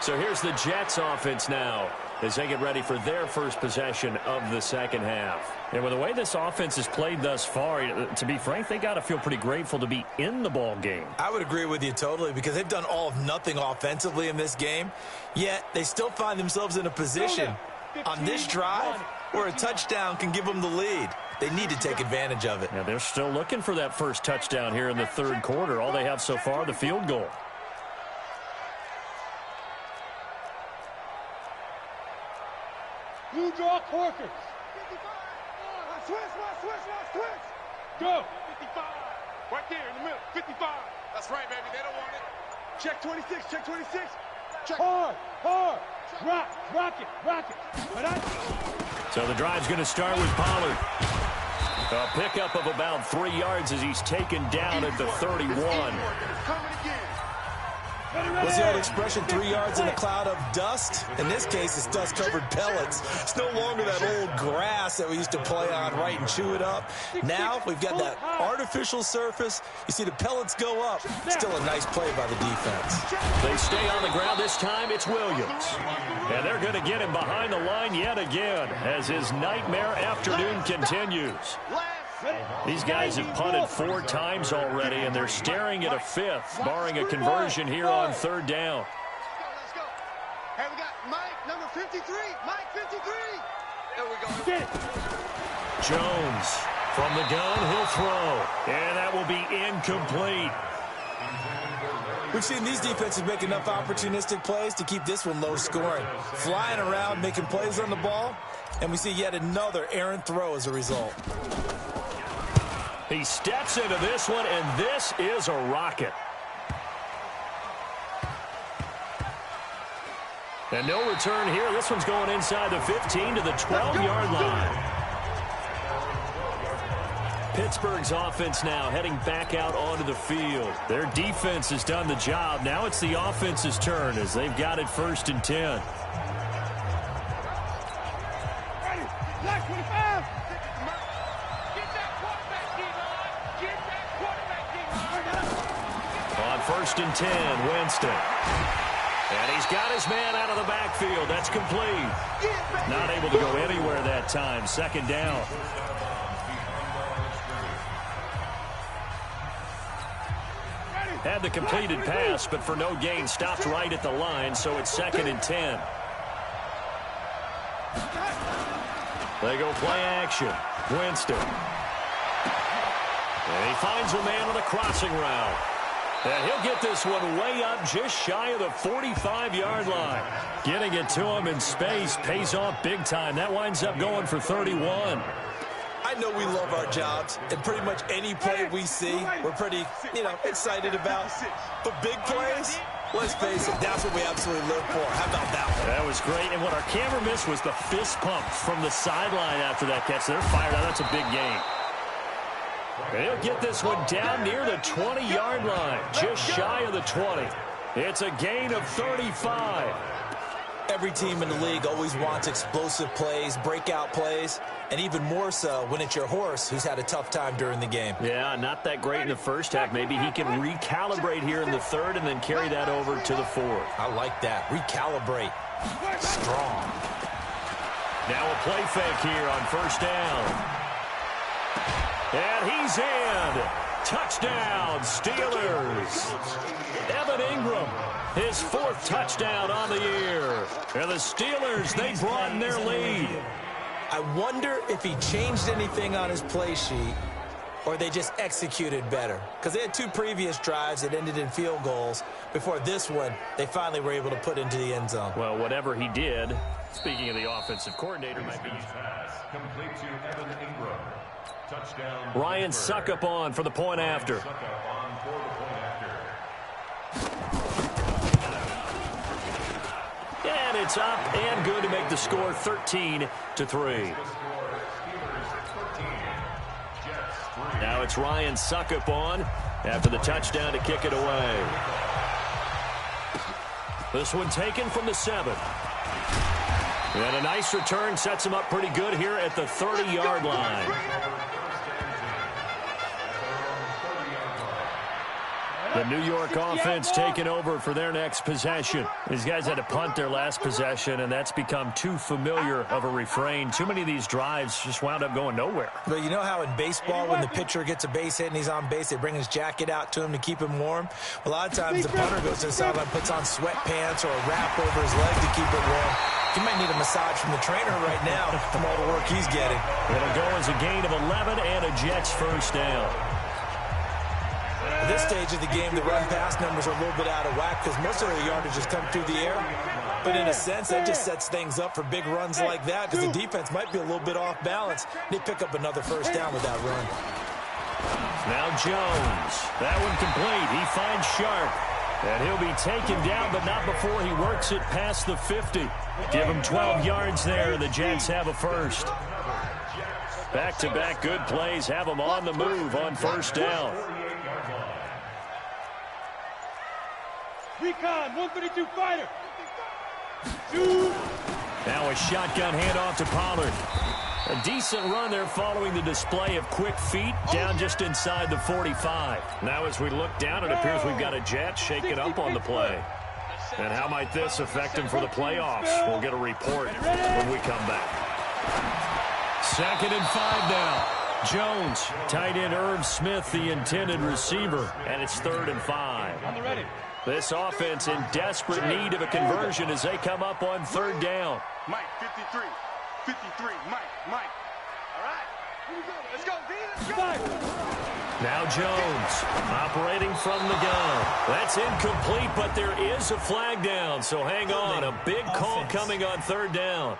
So here's the Jets offense now as they get ready for their first possession of the 2nd half. And with the way this offense has played thus far, to be frank, they got to feel pretty grateful to be in the ball game. I would agree with you totally because they've done all of nothing offensively in this game, yet they still find themselves in a position on this drive where a touchdown can give them the lead. They need to take advantage of it. Now they're still looking for that first touchdown here in the 3rd quarter. All they have so far, the field goal. Blue draw Corkers. Switch. Go. 55. Right there in the middle. 55. That's right, baby. They don't want it. Check 26. Check 26. Check. Hard. Rock it. So the drive's going to start with Pollard. A pickup of about 3 yards as he's taken down at the 31. Coming again. What's the old expression, 3 yards in a cloud of dust? In this case, it's dust-covered pellets. It's no longer that old grass that we used to play on, right, and chew it up. Now we've got that artificial surface. You see the pellets go up. Still a nice play by the defense. They stay on the ground. This time it's Williams. And they're going to get him behind the line yet again as his nightmare afternoon continues. These guys have punted 4 times already, and they're staring at a 5th, barring a conversion here on 3rd down. Let's go. Hey, we got Mike, number 53. Mike, 53. There we go. Get it. Jones from the gun, he'll throw. And that will be incomplete. We've seen these defenses make enough opportunistic plays to keep this one low scoring. Flying around, making plays on the ball, and we see yet another errant throw as a result. He steps into this one, and this is a rocket. And no return here. This one's going inside the 15 to the 12-yard line. Pittsburgh's offense now heading back out onto the field. Their defense has done the job. Now it's the offense's turn as they've got it 1st and 10. Black 25. On 1st and 10, Winston. And he's got his man out of the backfield. That's complete. Not able to go anywhere that time. 2nd down. Had the completed pass, but for no gain, stopped right at the line, so it's 2nd and 10. They go play action. Winston. And he finds a man on the crossing route. And he'll get this one way up just shy of the 45-yard line. Getting it to him in space pays off big time. That winds up going for 31. I know we love our jobs, and pretty much any play we see, we're pretty, excited about. But big plays, let's face it, that's what we absolutely live for. How about that one? That was great. And what our camera missed was the fist pump from the sideline after that catch. They're fired out. That's a big gain. They'll get this one down near the 20-yard line, just shy of the 20. It's a gain of 35. Every team in the league always wants explosive plays, breakout plays, and even more so when it's your horse who's had a tough time during the game. Yeah, not that great in the first half. Maybe he can recalibrate here in the third and then carry that over to the fourth. I like that. Recalibrate. Strong. Now a play fake here on first down. And he's in. Touchdown, Steelers. Evan Ingram, his 4th touchdown on the year. And the Steelers, they broaden their lead. I wonder if he changed anything on his play sheet or they just executed better. Because they had 2 previous drives that ended in field goals. Before this one, they finally were able to put into the end zone. Well, whatever he did, speaking of the offensive coordinator, might be pass complete to Evan Ingram. Touchdown. Ryan Suckup on for the point after. And it's up and good to make the score 13-3. Now it's Ryan Suckup on after the touchdown to kick it away. This one taken from the 7. And a nice return sets him up pretty good here at the 30-yard line. The New York offense taking over for their next possession. These guys had to punt their last possession, and that's become too familiar of a refrain. Too many of these drives just wound up going nowhere. But you know how in baseball, when the pitcher gets a base hit and he's on base, they bring his jacket out to him to keep him warm? A lot of times the punter goes to the sideline, puts on sweatpants or a wrap over his leg to keep it warm. He might need a massage from the trainer right now from all the work he's getting. It'll go as a gain of 11 and a Jets first down. At this stage of the game, the run-pass numbers are a little bit out of whack because most of their yardage has come through the air. But in a sense, that just sets things up for big runs like that because the defense might be a little bit off balance. They pick up another first down with that run. Now Jones. That one complete. He finds Sharp. And he'll be taken down, but not before he works it past the 50. Give him 12 yards there. The Jets have a first. Back-to-back good plays have them on the move on first down. Recon, 132 fighter. Now a shotgun handoff to Pollard. A decent run there following the display of quick feet down just inside the 45. Now as we look down, it appears we've got a Jet shaking up on the play. And how might this affect him for the playoffs? We'll get a report when we come back. 2nd and 5 now. Jones, tight end Irv Smith, the intended receiver. And it's 3rd and 5. On the ready. This offense in desperate need of a conversion as they come up on 3rd down. Mike, 53. 53. Mike. All right. Here we go. Let's go, D. Let's go. Now Jones operating from the gun. That's incomplete, but there is a flag down. So hang on. A big call coming on 3rd down.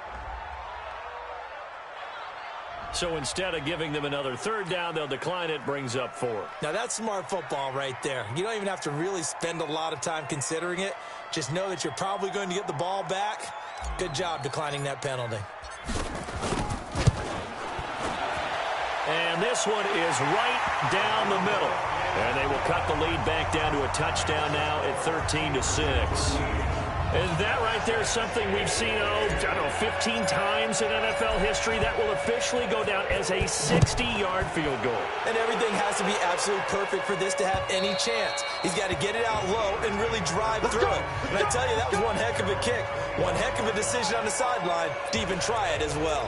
So instead of giving them another 3rd down, they'll decline it, brings up 4. Now that's smart football right there. You don't even have to really spend a lot of time considering it. Just know that you're probably going to get the ball back. Good job declining that penalty. And this one is right down the middle. And they will cut the lead back down to a touchdown now at 13-6. And that right there is something we've seen, 15 times in NFL history. That will officially go down as a 60-yard field goal. And everything has to be absolutely perfect for this to have any chance. He's got to get it out low and really drive through it. And I tell you, that was one heck of a kick. One heck of a decision on the sideline to even try it as well.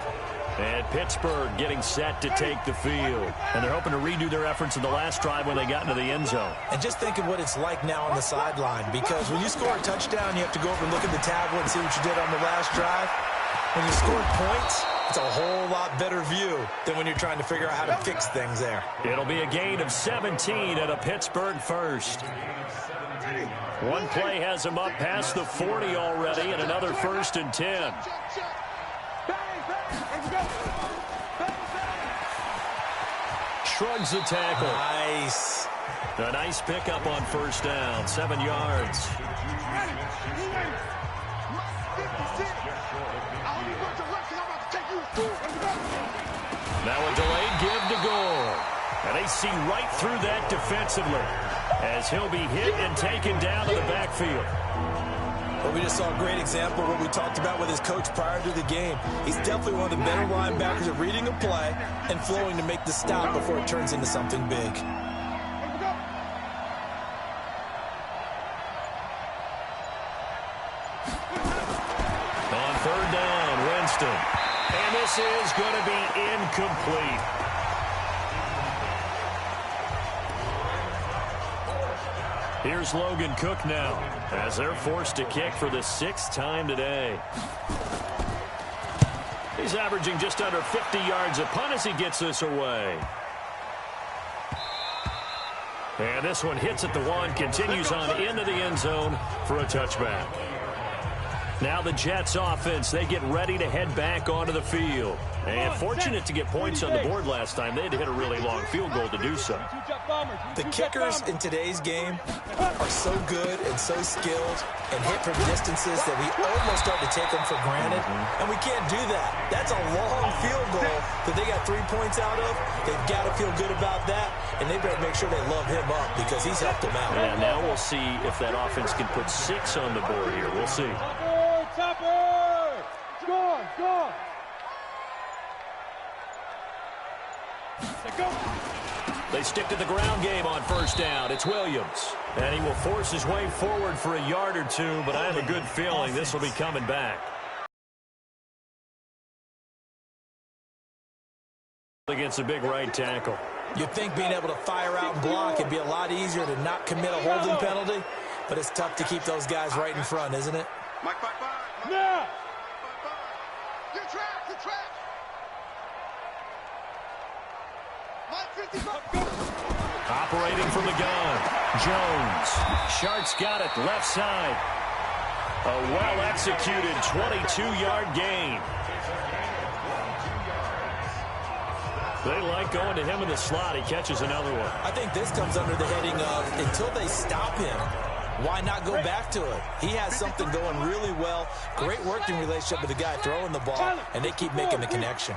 And Pittsburgh getting set to take the field. And they're hoping to redo their efforts in the last drive when they got into the end zone. And just think of what it's like now on the sideline, because when you score a touchdown, you have to go over and look at the tablet and see what you did on the last drive. When you score points, it's a whole lot better view than when you're trying to figure out how to fix things there. It'll be a gain of 17 at a Pittsburgh first. One play has him up past the 40 already, and another 1st and 10. Shrugs the tackle. Nice. A nice pickup on 1st down, 7 yards. Now a delayed give to Gore. And they see right through that defensively as he'll be hit and taken down to the backfield. Well, we just saw a great example of what we talked about with his coach prior to the game. He's definitely one of the better linebackers at reading a play and flowing to make the stop before it turns into something big. On 3rd down, Winston. And this is going to be incomplete. Here's Logan Cook now as they're forced to kick for the 6th time today. He's averaging just under 50 yards a punt as he gets this away. And this one hits at the 1, continues on into the end zone for a touchback. Now the Jets offense, they get ready to head back onto the field. And fortunate to get points on the board last time. They had to hit a really long field goal to do so. The kickers in today's game are so good and so skilled and hit from distances that we almost start to take them for granted. And we can't do that. That's a long field goal that they got 3 points out of. They've got to feel good about that. And they better make sure they love him up because he's helped them out. And now we'll see if that offense can put 6 on the board here. We'll see. Topper! Gone! They stick to the ground game on 1st down. It's Williams. And he will force his way forward for a yard or 2, but I have a good feeling this will be coming back. Against a big right tackle. You'd think being able to fire out and block would be a lot easier to not commit a holding penalty, but it's tough to keep those guys right in front, isn't it? Mike, Now! Your track! Mike 55. Operating from the gun. Jones. Sharks got it left side. A well-executed 22-yard gain. They like going to him in the slot. He catches another one. I think this comes under the heading of until they stop him, why not go back to it? He has something going really well. Great working relationship with the guy throwing the ball, and they keep making the connection.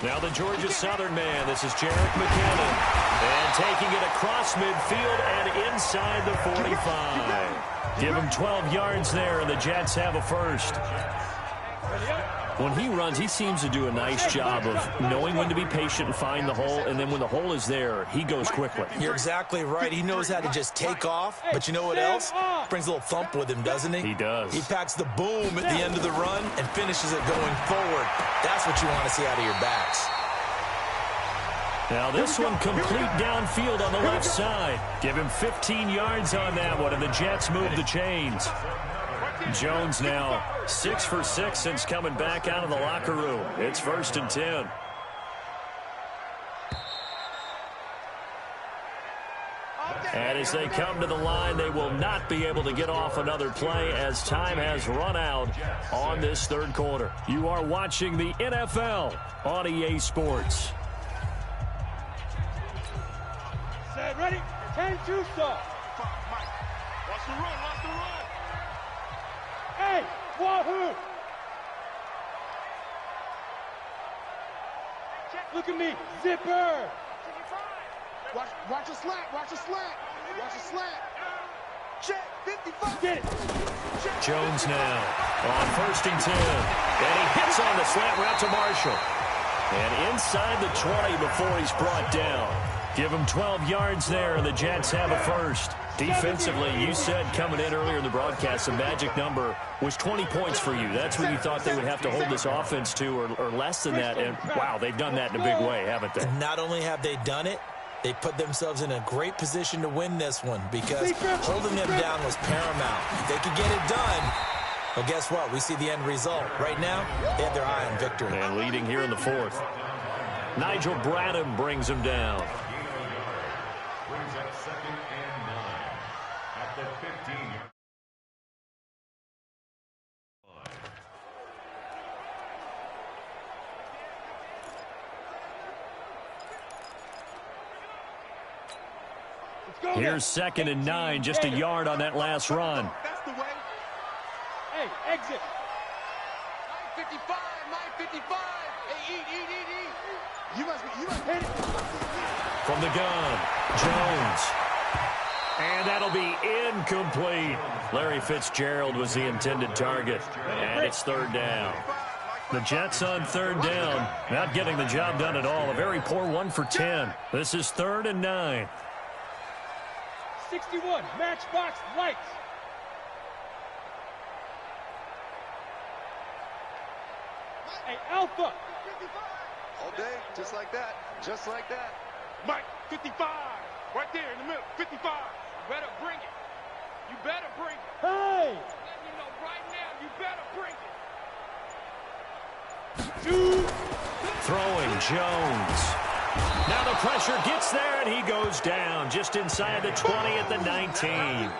Now the Georgia Southern man. This is Jarek McKinnon. And taking it across midfield and inside the 45. Give him 12 yards there, and the Jets have a 1st. When he runs, he seems to do a nice job of knowing when to be patient and find the hole, and then when the hole is there, he goes quickly. You're exactly right. He knows how to just take off, but you know what else? Brings a little thump with him, doesn't he? He does. He packs the boom at the end of the run and finishes it going forward. That's what you want to see out of your backs. Now this one complete downfield on the left side. Give him 15 yards on that one, and the Jets move the chains. Jones now 6 for 6 since coming back out of the locker room. It's 1st and 10. And as they come to the line, they will not be able to get off another play as time has run out on this 3rd quarter. You are watching the NFL on EA Sports. Set, ready? 10-2 stop. Watch the run. Hey, wahoo! Look at me, zipper! Watch a slant. Check, 55. Get it! Jones now on 1st and 10. And he hits on the slant route to Marshall. And inside the 20 before he's brought down. Give them 12 yards there, and the Jets have a first. Defensively, you said coming in earlier in the broadcast, the magic number was 20 points for you. That's what you thought they would have to hold this offense to, or less than that. And, wow, they've done that in a big way, haven't they? And not only have they done it, they put themselves in a great position to win this one because holding them down was paramount. If they could get it done, well, guess what? We see the end result. Right now, they have their eye on victory. And leading here in the fourth. Nigel Bradham brings him down. Brings up 2nd and 9 at the 15-yard line. Here's 2nd and 9, just a yard on that last run. That's the way. Hey, exit. 955, 955. Hey, eat. You must hit it. From the gun, Jones. And that'll be incomplete. Larry Fitzgerald was the intended target. And it's 3rd down. The Jets on 3rd down, not getting the job done at all. A very poor 1 for 10. This is 3rd and 9. 61, matchbox lights. Hey, Alpha. All day, just like that. Just like that. Mike, 55. Right there in the middle, 55. You better bring it. You better bring it. Hey! Let me know right now, you better bring it. 2. Throwing Jones. Now the pressure gets there, and he goes down just inside the 20 at the 19.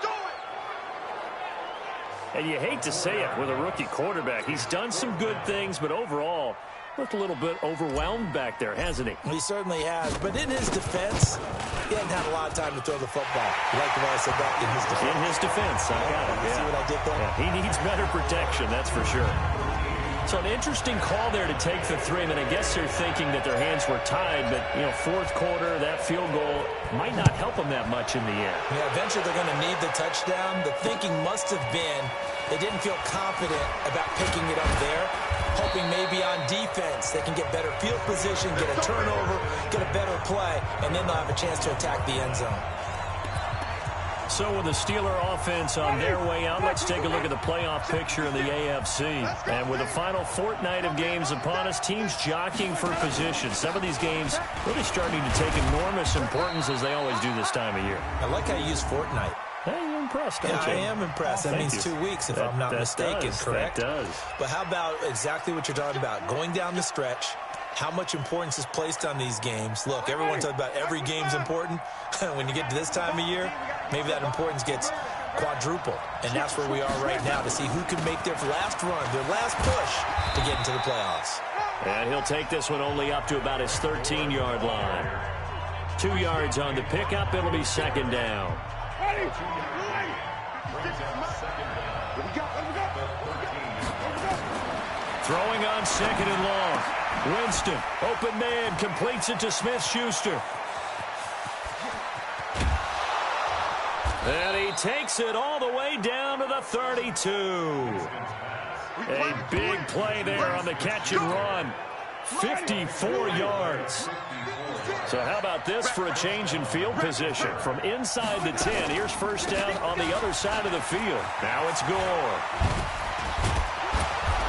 And you hate to say it with a rookie quarterback. He's done some good things, but overall, looked a little bit overwhelmed back there, hasn't he? He certainly has. But in his defense, he hadn't had a lot of time to throw the football. You like the way I said that? In his defense. In his defense, I got it. You see what I did there? Yeah, he needs better protection, that's for sure. So an interesting call there to take the 3. I mean, I guess they're thinking that their hands were tied, but, you know, 4th quarter, that field goal might not help them that much in the end. Yeah, eventually they're going to need the touchdown. The thinking must have been they didn't feel confident about picking it up there, hoping maybe on defense they can get better field position, get a turnover, get a better play, and then they'll have a chance to attack the end zone. So with the Steeler offense on their way out, let's take a look at the playoff picture in the AFC. And with the final fortnight of games upon us, teams jockeying for position. Some of these games really starting to take enormous importance as they always do this time of year. I like how you use fortnight. Hey, you're impressed, don't you? I am impressed. That means 2 weeks, if I'm not mistaken, correct? That does. But how about exactly what you're talking about? Going down the stretch, how much importance is placed on these games. Look, everyone talks about every game's important. When you get to this time of year, maybe that importance gets quadrupled. And that's where we are right now to see who can make their last run, their last push to get into the playoffs. And he'll take this one only up to about his 13-yard line. 2 yards on the pickup. It'll be 2nd down. Throwing on 2nd and long. Winston, open man, completes it to Smith-Schuster. And he takes it all the way down to the 32. A big play there on the catch and run. 54 yards. So how about this for a change in field position? From inside the 10, here's 1st down on the other side of the field. Now it's Gore.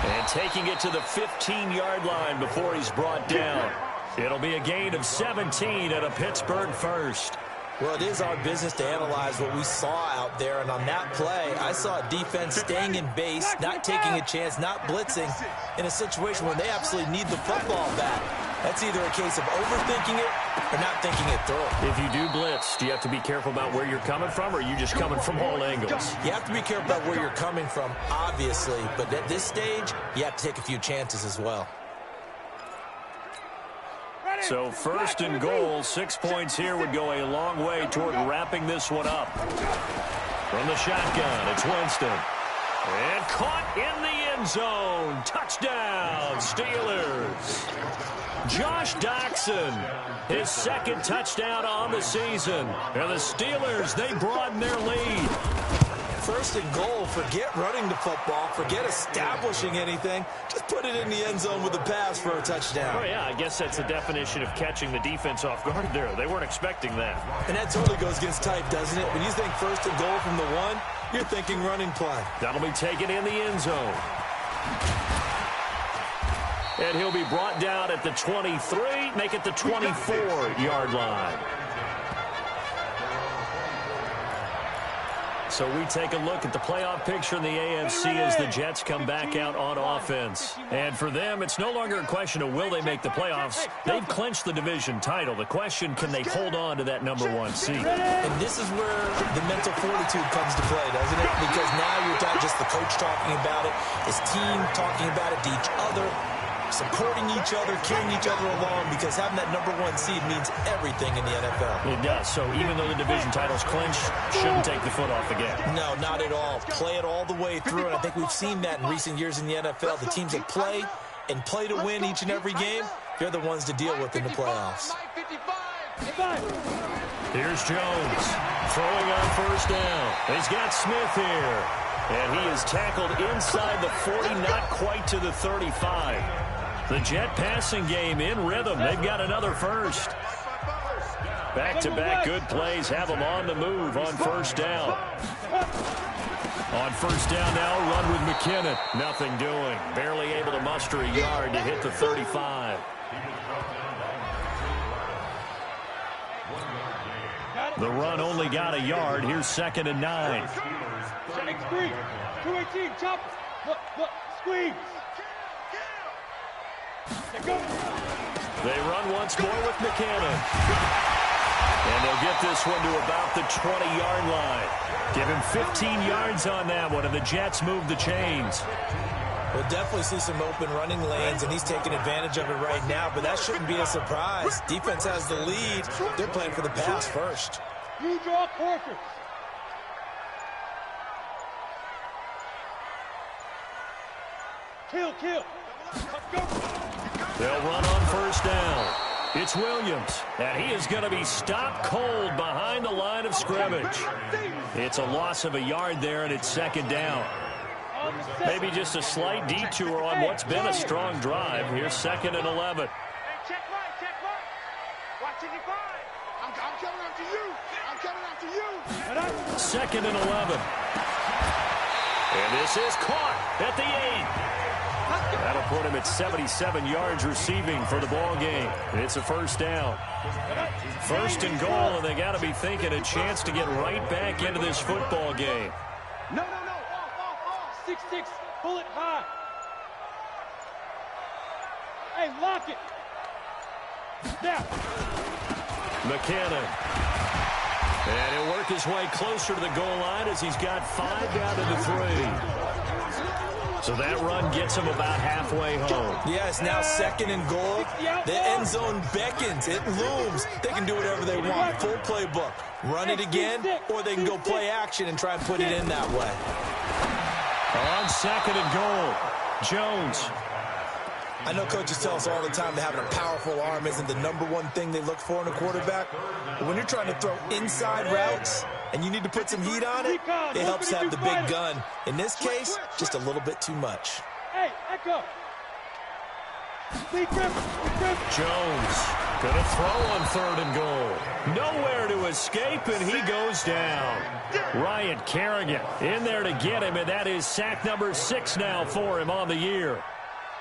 And taking it to the 15-yard line before he's brought down. It'll be a gain of 17 at a Pittsburgh first. Well, it is our business to analyze what we saw out there, and on that play, I saw a defense staying in base, not taking a chance, not blitzing, in a situation where they absolutely need the football back. That's either a case of overthinking it or not thinking it through. If you do blitz, do you have to be careful about where you're coming from, or are you just coming from all angles? You have to be careful about where you're coming from, obviously, but at this stage, you have to take a few chances as well. So 1st and goal, 6 points here would go a long way toward wrapping this one up. From the shotgun, it's Winston. And caught in the end zone. Touchdown, Steelers. Josh Doxson, his 2nd touchdown on the season. And the Steelers, they broaden their lead. first and goal, forget running the football, forget establishing anything. Just put it in the end zone with a pass for a touchdown. Oh, yeah, I guess that's the definition of catching the defense off guard there. They weren't expecting that. And that totally goes against type, doesn't it? When you think first and goal from the 1, you're thinking running play. That'll be taken in the end zone. And he'll be brought down at the 23, make it the 24-yard line. So we take a look at the playoff picture in the AFC as the Jets come back out on offense. And for them, it's no longer a question of will they make the playoffs. They've clinched the division title. The question, can they hold on to that number 1 seed? And this is where the mental fortitude comes to play, doesn't it? Because now you're not just the coach talking about it, his team talking about it to each other, supporting each other, carrying each other along, because having that number 1 seed means everything in the NFL. It does. So even though the division title's clinched, shouldn't take the foot off the gas. No, not at all. Play it all the way through, and I think we've seen that in recent years in the NFL. The teams that play and play to win each and every game, they're the ones to deal with in the playoffs. Here's Jones throwing on first down. He's got Smith here, and he is tackled inside the 40, not quite to the 35. The Jet passing game in rhythm. They've got another first. Back-to-back good plays have them on the move on first down. On first down now, run with McKinnon. Nothing doing. Barely able to muster a yard to hit the 35. The run only got a yard. Here's 2nd and 9. Screen. 218, chop. Look, squeeze. They run once more with McKinnon. And they'll get this one to about the 20-yard line. Give him 15 yards on that one, and the Jets move the chains. We'll definitely see some open running lanes, and he's taking advantage of it right now, but that shouldn't be a surprise. Defense has the lead. They're playing for the pass first. You draw quarters. Kill. Let's go. They'll run on first down. It's Williams, and he is going to be stopped cold behind the line of scrimmage. It's a loss of a yard there, and it's 2nd down. Maybe just a slight detour on what's been a strong drive. Here's 2nd and 11. Hey, check right. Watching you five. I'm coming after you. 2nd and 11. And this is caught at the 8. That'll put him at 77 yards receiving for the ball game. It's a first down. 1st and goal, and they got to be thinking a chance to get right back into this football game. No. Off. 6-6. Pull it high. Hey, lock it. Down. McKinnon. And he'll work his way closer to the goal line as he's got 5 down to the 3. So that run gets him about halfway home. Yeah, it's now 2nd and goal. The end zone beckons. It looms. They can do whatever they want. Full playbook. Run it again, or they can go play action and try and put it in that way. On 2nd and goal, Jones. I know coaches tell us all the time that having a powerful arm isn't the number 1 thing they look for in a quarterback. But when you're trying to throw inside routes and you need to put some heat on it, it helps have the big gun. In this case, just a little bit too much. Hey, Echo. Jones gonna throw on 3rd and goal. Nowhere to escape, and he goes down. Ryan Kerrigan in there to get him, and that is sack number 6 now for him on the year.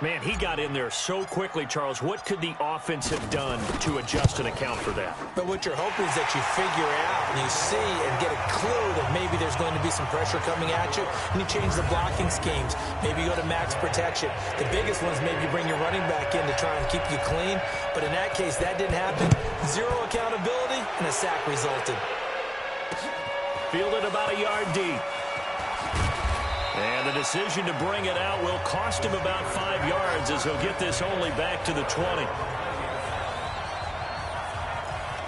Man, he got in there so quickly, Charles. What could the offense have done to adjust and account for that? But what you're hoping is that you figure out and you see and get a clue that maybe there's going to be some pressure coming at you, and you change the blocking schemes. Maybe you go to max protection. The biggest one is maybe you bring your running back in to try and keep you clean. But in that case, that didn't happen. 0 accountability, and a sack resulted. Fielded about a yard deep. And the decision to bring it out will cost him about 5 yards as he'll get this only back to the 20.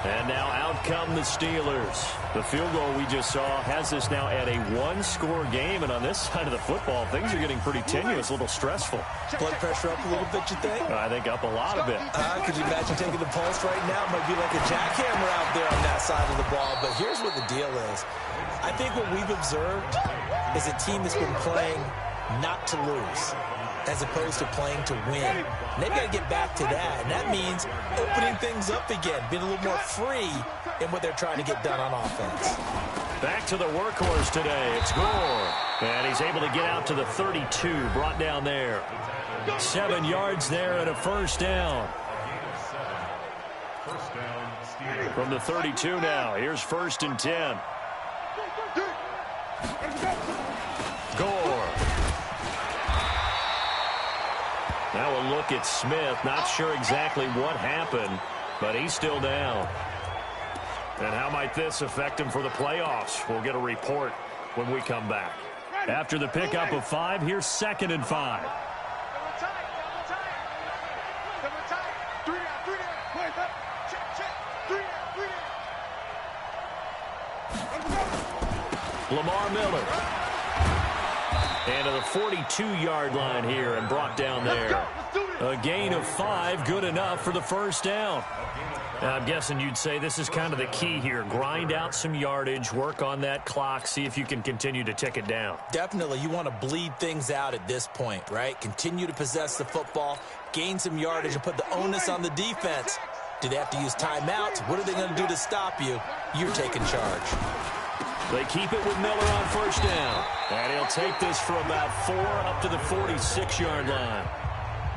And now out come the Steelers. The field goal we just saw has us now at a 1-score game. And on this side of the football, things are getting pretty tenuous, a little stressful. Blood pressure up a little bit, you think? I think up a lot of it. Could you imagine taking the pulse right now? It might be like a jackhammer out there on that side of the ball. But here's what the deal is. I think what we've observed is a team that's been playing not to lose as opposed to playing to win. And they've got to get back to that, and that means opening things up again, being a little more free in what they're trying to get done on offense. Back to the workhorse today. It's Gore. And he's able to get out to the 32, brought down there. 7 yards there and a first down. From the 32 now, here's 1st and 10. Gore. Now a look at Smith. Not sure exactly what happened, but he's still down. And how might this affect him for the playoffs? We'll get a report when we come back. After the pickup of 5, here's 2nd and 5. Lamar Miller. And to the 42-yard line here and brought down there. A gain of 5, good enough for the first down. Now, I'm guessing you'd say this is kind of the key here. Grind out some yardage, work on that clock, see if you can continue to tick it down. Definitely. You want to bleed things out at this point, right? Continue to possess the football, gain some yardage, and put the onus on the defense. Do they have to use timeouts? What are they going to do to stop you? You're taking charge. They keep it with Miller on first down. And he'll take this for about 4 up to the 46-yard line.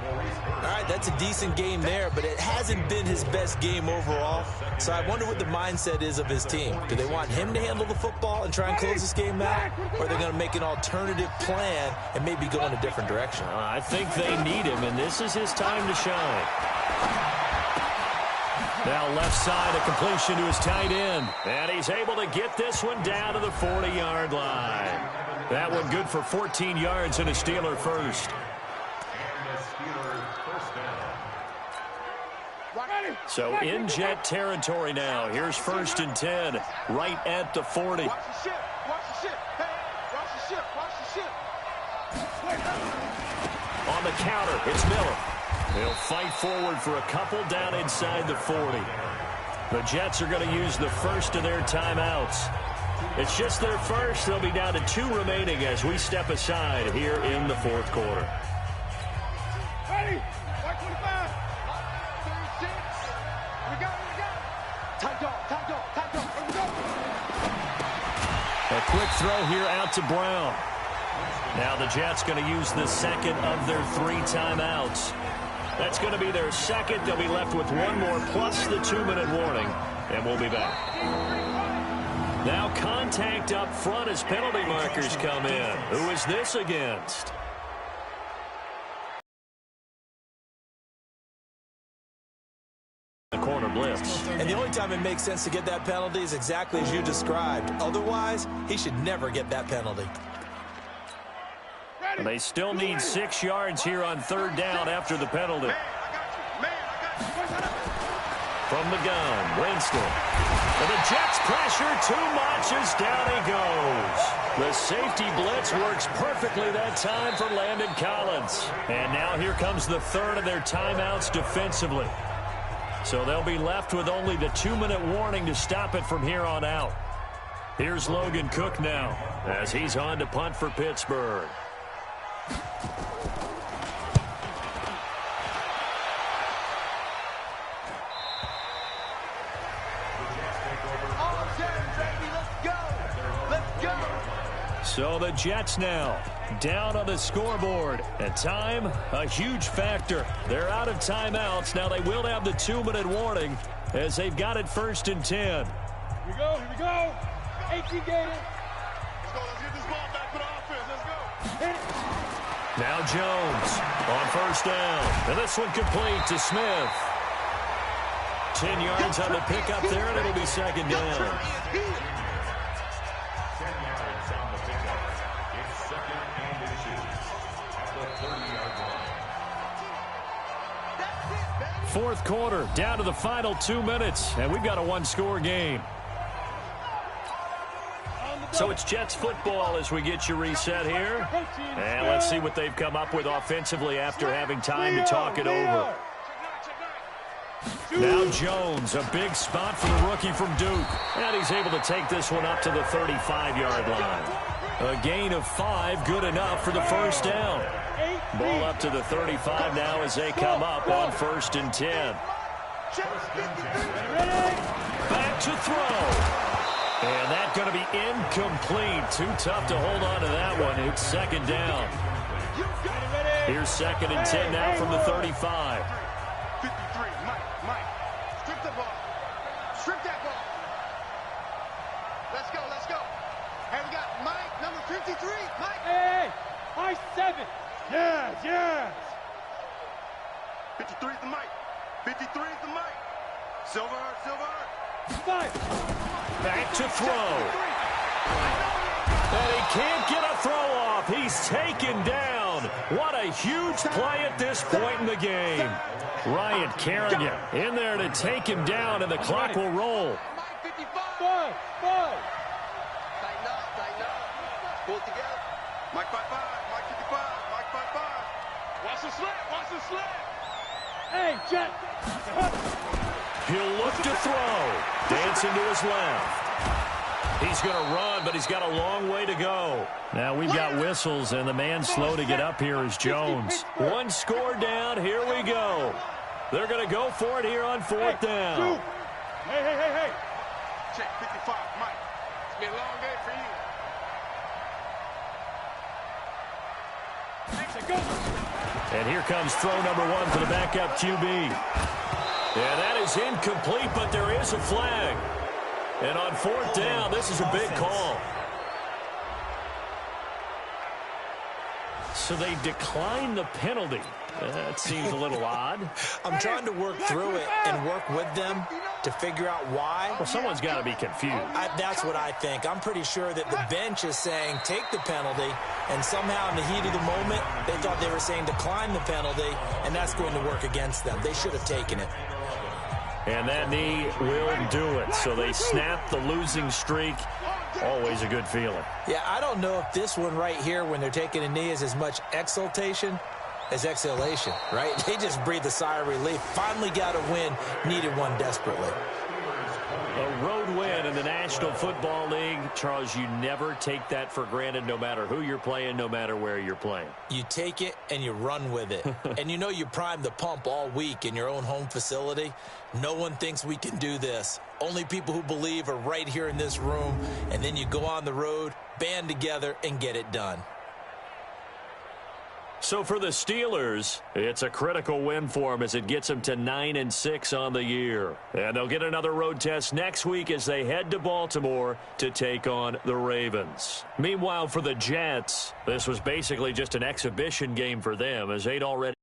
All right, that's a decent game there, but it hasn't been his best game overall. So I wonder what the mindset is of his team. Do they want him to handle the football and try and close this game out? Or are they going to make an alternative plan and maybe go in a different direction? I think they need him, and this is his time to shine. Now left side, a completion to his tight end. And he's able to get this one down to the 40-yard line. That one good for 14 yards and a Steeler first. So in Jet territory now. Here's 1st and 10, right at the 40. Watch the ship. Watch the ship. Hey, watch the ship. Watch the ship. On the counter, it's Miller. They'll fight forward for a couple down inside the 40. The Jets are going to use the first of their timeouts. It's just their first. They'll be down to 2 remaining as we step aside here in the 4th quarter. Ready? 25. 36. We go. Tight dog. Here we go. A quick throw here out to Brown. Now the Jets going to use the second of their 3 timeouts. That's going to be their second. They'll be left with 1 more plus the 2-minute warning, and we'll be back. Now contact up front as penalty markers come in. Who is this against? The corner blitz. And the only time it makes sense to get that penalty is exactly as you described. Otherwise, he should never get that penalty. They still need 6 yards here on 3rd down after the penalty. From the gun, Winston. And the Jets pressure too much as down he goes. The safety blitz works perfectly that time for Landon Collins. And now here comes the 3rd of their timeouts defensively. So they'll be left with only the 2-minute warning to stop it from here on out. Here's Logan Cook now as he's on to punt for Pittsburgh. So the Jets now down on the scoreboard. And time, a huge factor. They're out of timeouts. Now they will have the 2-minute warning as they've got it 1st and 10. Here we go. 18 Gator. Let's get this ball back for the offense. Let's go. Hit it. Now Jones on 1st down. And this one complete to Smith. 10 yards on the pickup there, and it'll be 2nd down. Fourth quarter, down to the final 2 minutes, and we've got a 1-score game. So it's Jets football as we get you reset here. And let's see what they've come up with offensively after having time to talk it over. Now Jones, a big spot for the rookie from Duke. And he's able to take this one up to the 35-yard line. A gain of 5, good enough for the first down. Ball up to the 35 now as they come up on 1st and 10. Back to throw. And that's going to be incomplete. Too tough to hold on to that one. It's 2nd down. Here's 2nd and 10 now from the 35. 53, Mike. Strip the ball. Strip that ball. Let's go. Hey, we got Mike, number 53. Mike. Hey, Mike 7. Yes. 53 is the Mike. 53 is the Mike. Silver. 5. Back to throw. And he can't get a throw off. He's taken down. What a huge play at this point in the game. Ryan Carrigan in there to take him down, and the clock will roll. Mike 55. 5. Tighten up. Pull it together. Mike 55. Mike 55. Mike 55. Watch the slip. Hey, Jet. He'll look to throw. Dancing to his left. He's going to run, but he's got a long way to go. Now we've got whistles, and the man slow to get up here is Jones. 1 score down. Here we go. They're going to go for it here on 4th down. Hey. Check 55, Mike. It's been a long day for you. And here comes throw number 1 for the backup QB. And that is incomplete, but there is a flag. And on 4th down, this is a big call. So they declined the penalty. That seems a little odd. I'm trying to work through it and work with them to figure out why. Well, someone's got to be confused. That's what I think. I'm pretty sure that the bench is saying take the penalty, and somehow in the heat of the moment, they thought they were saying decline the penalty, and that's going to work against them. They should have taken it. And that knee will do it. So they snap the losing streak. Always a good feeling. Yeah, I don't know if this one right here, when they're taking a knee, is as much exultation as exhalation, right? They just breathe a sigh of relief. Finally got a win, needed one desperately. A road win in the National Football League. Charles, you never take that for granted, no matter who you're playing, no matter where you're playing. You take it and you run with it. And you know you primed the pump all week in your own home facility. No one thinks we can do this. Only people who believe are right here in this room. And then you go on the road, band together, and get it done. So for the Steelers, it's a critical win for them as it gets them to 9-6 on the year. And they'll get another road test next week as they head to Baltimore to take on the Ravens. Meanwhile, for the Jets, this was basically just an exhibition game for them as they'd already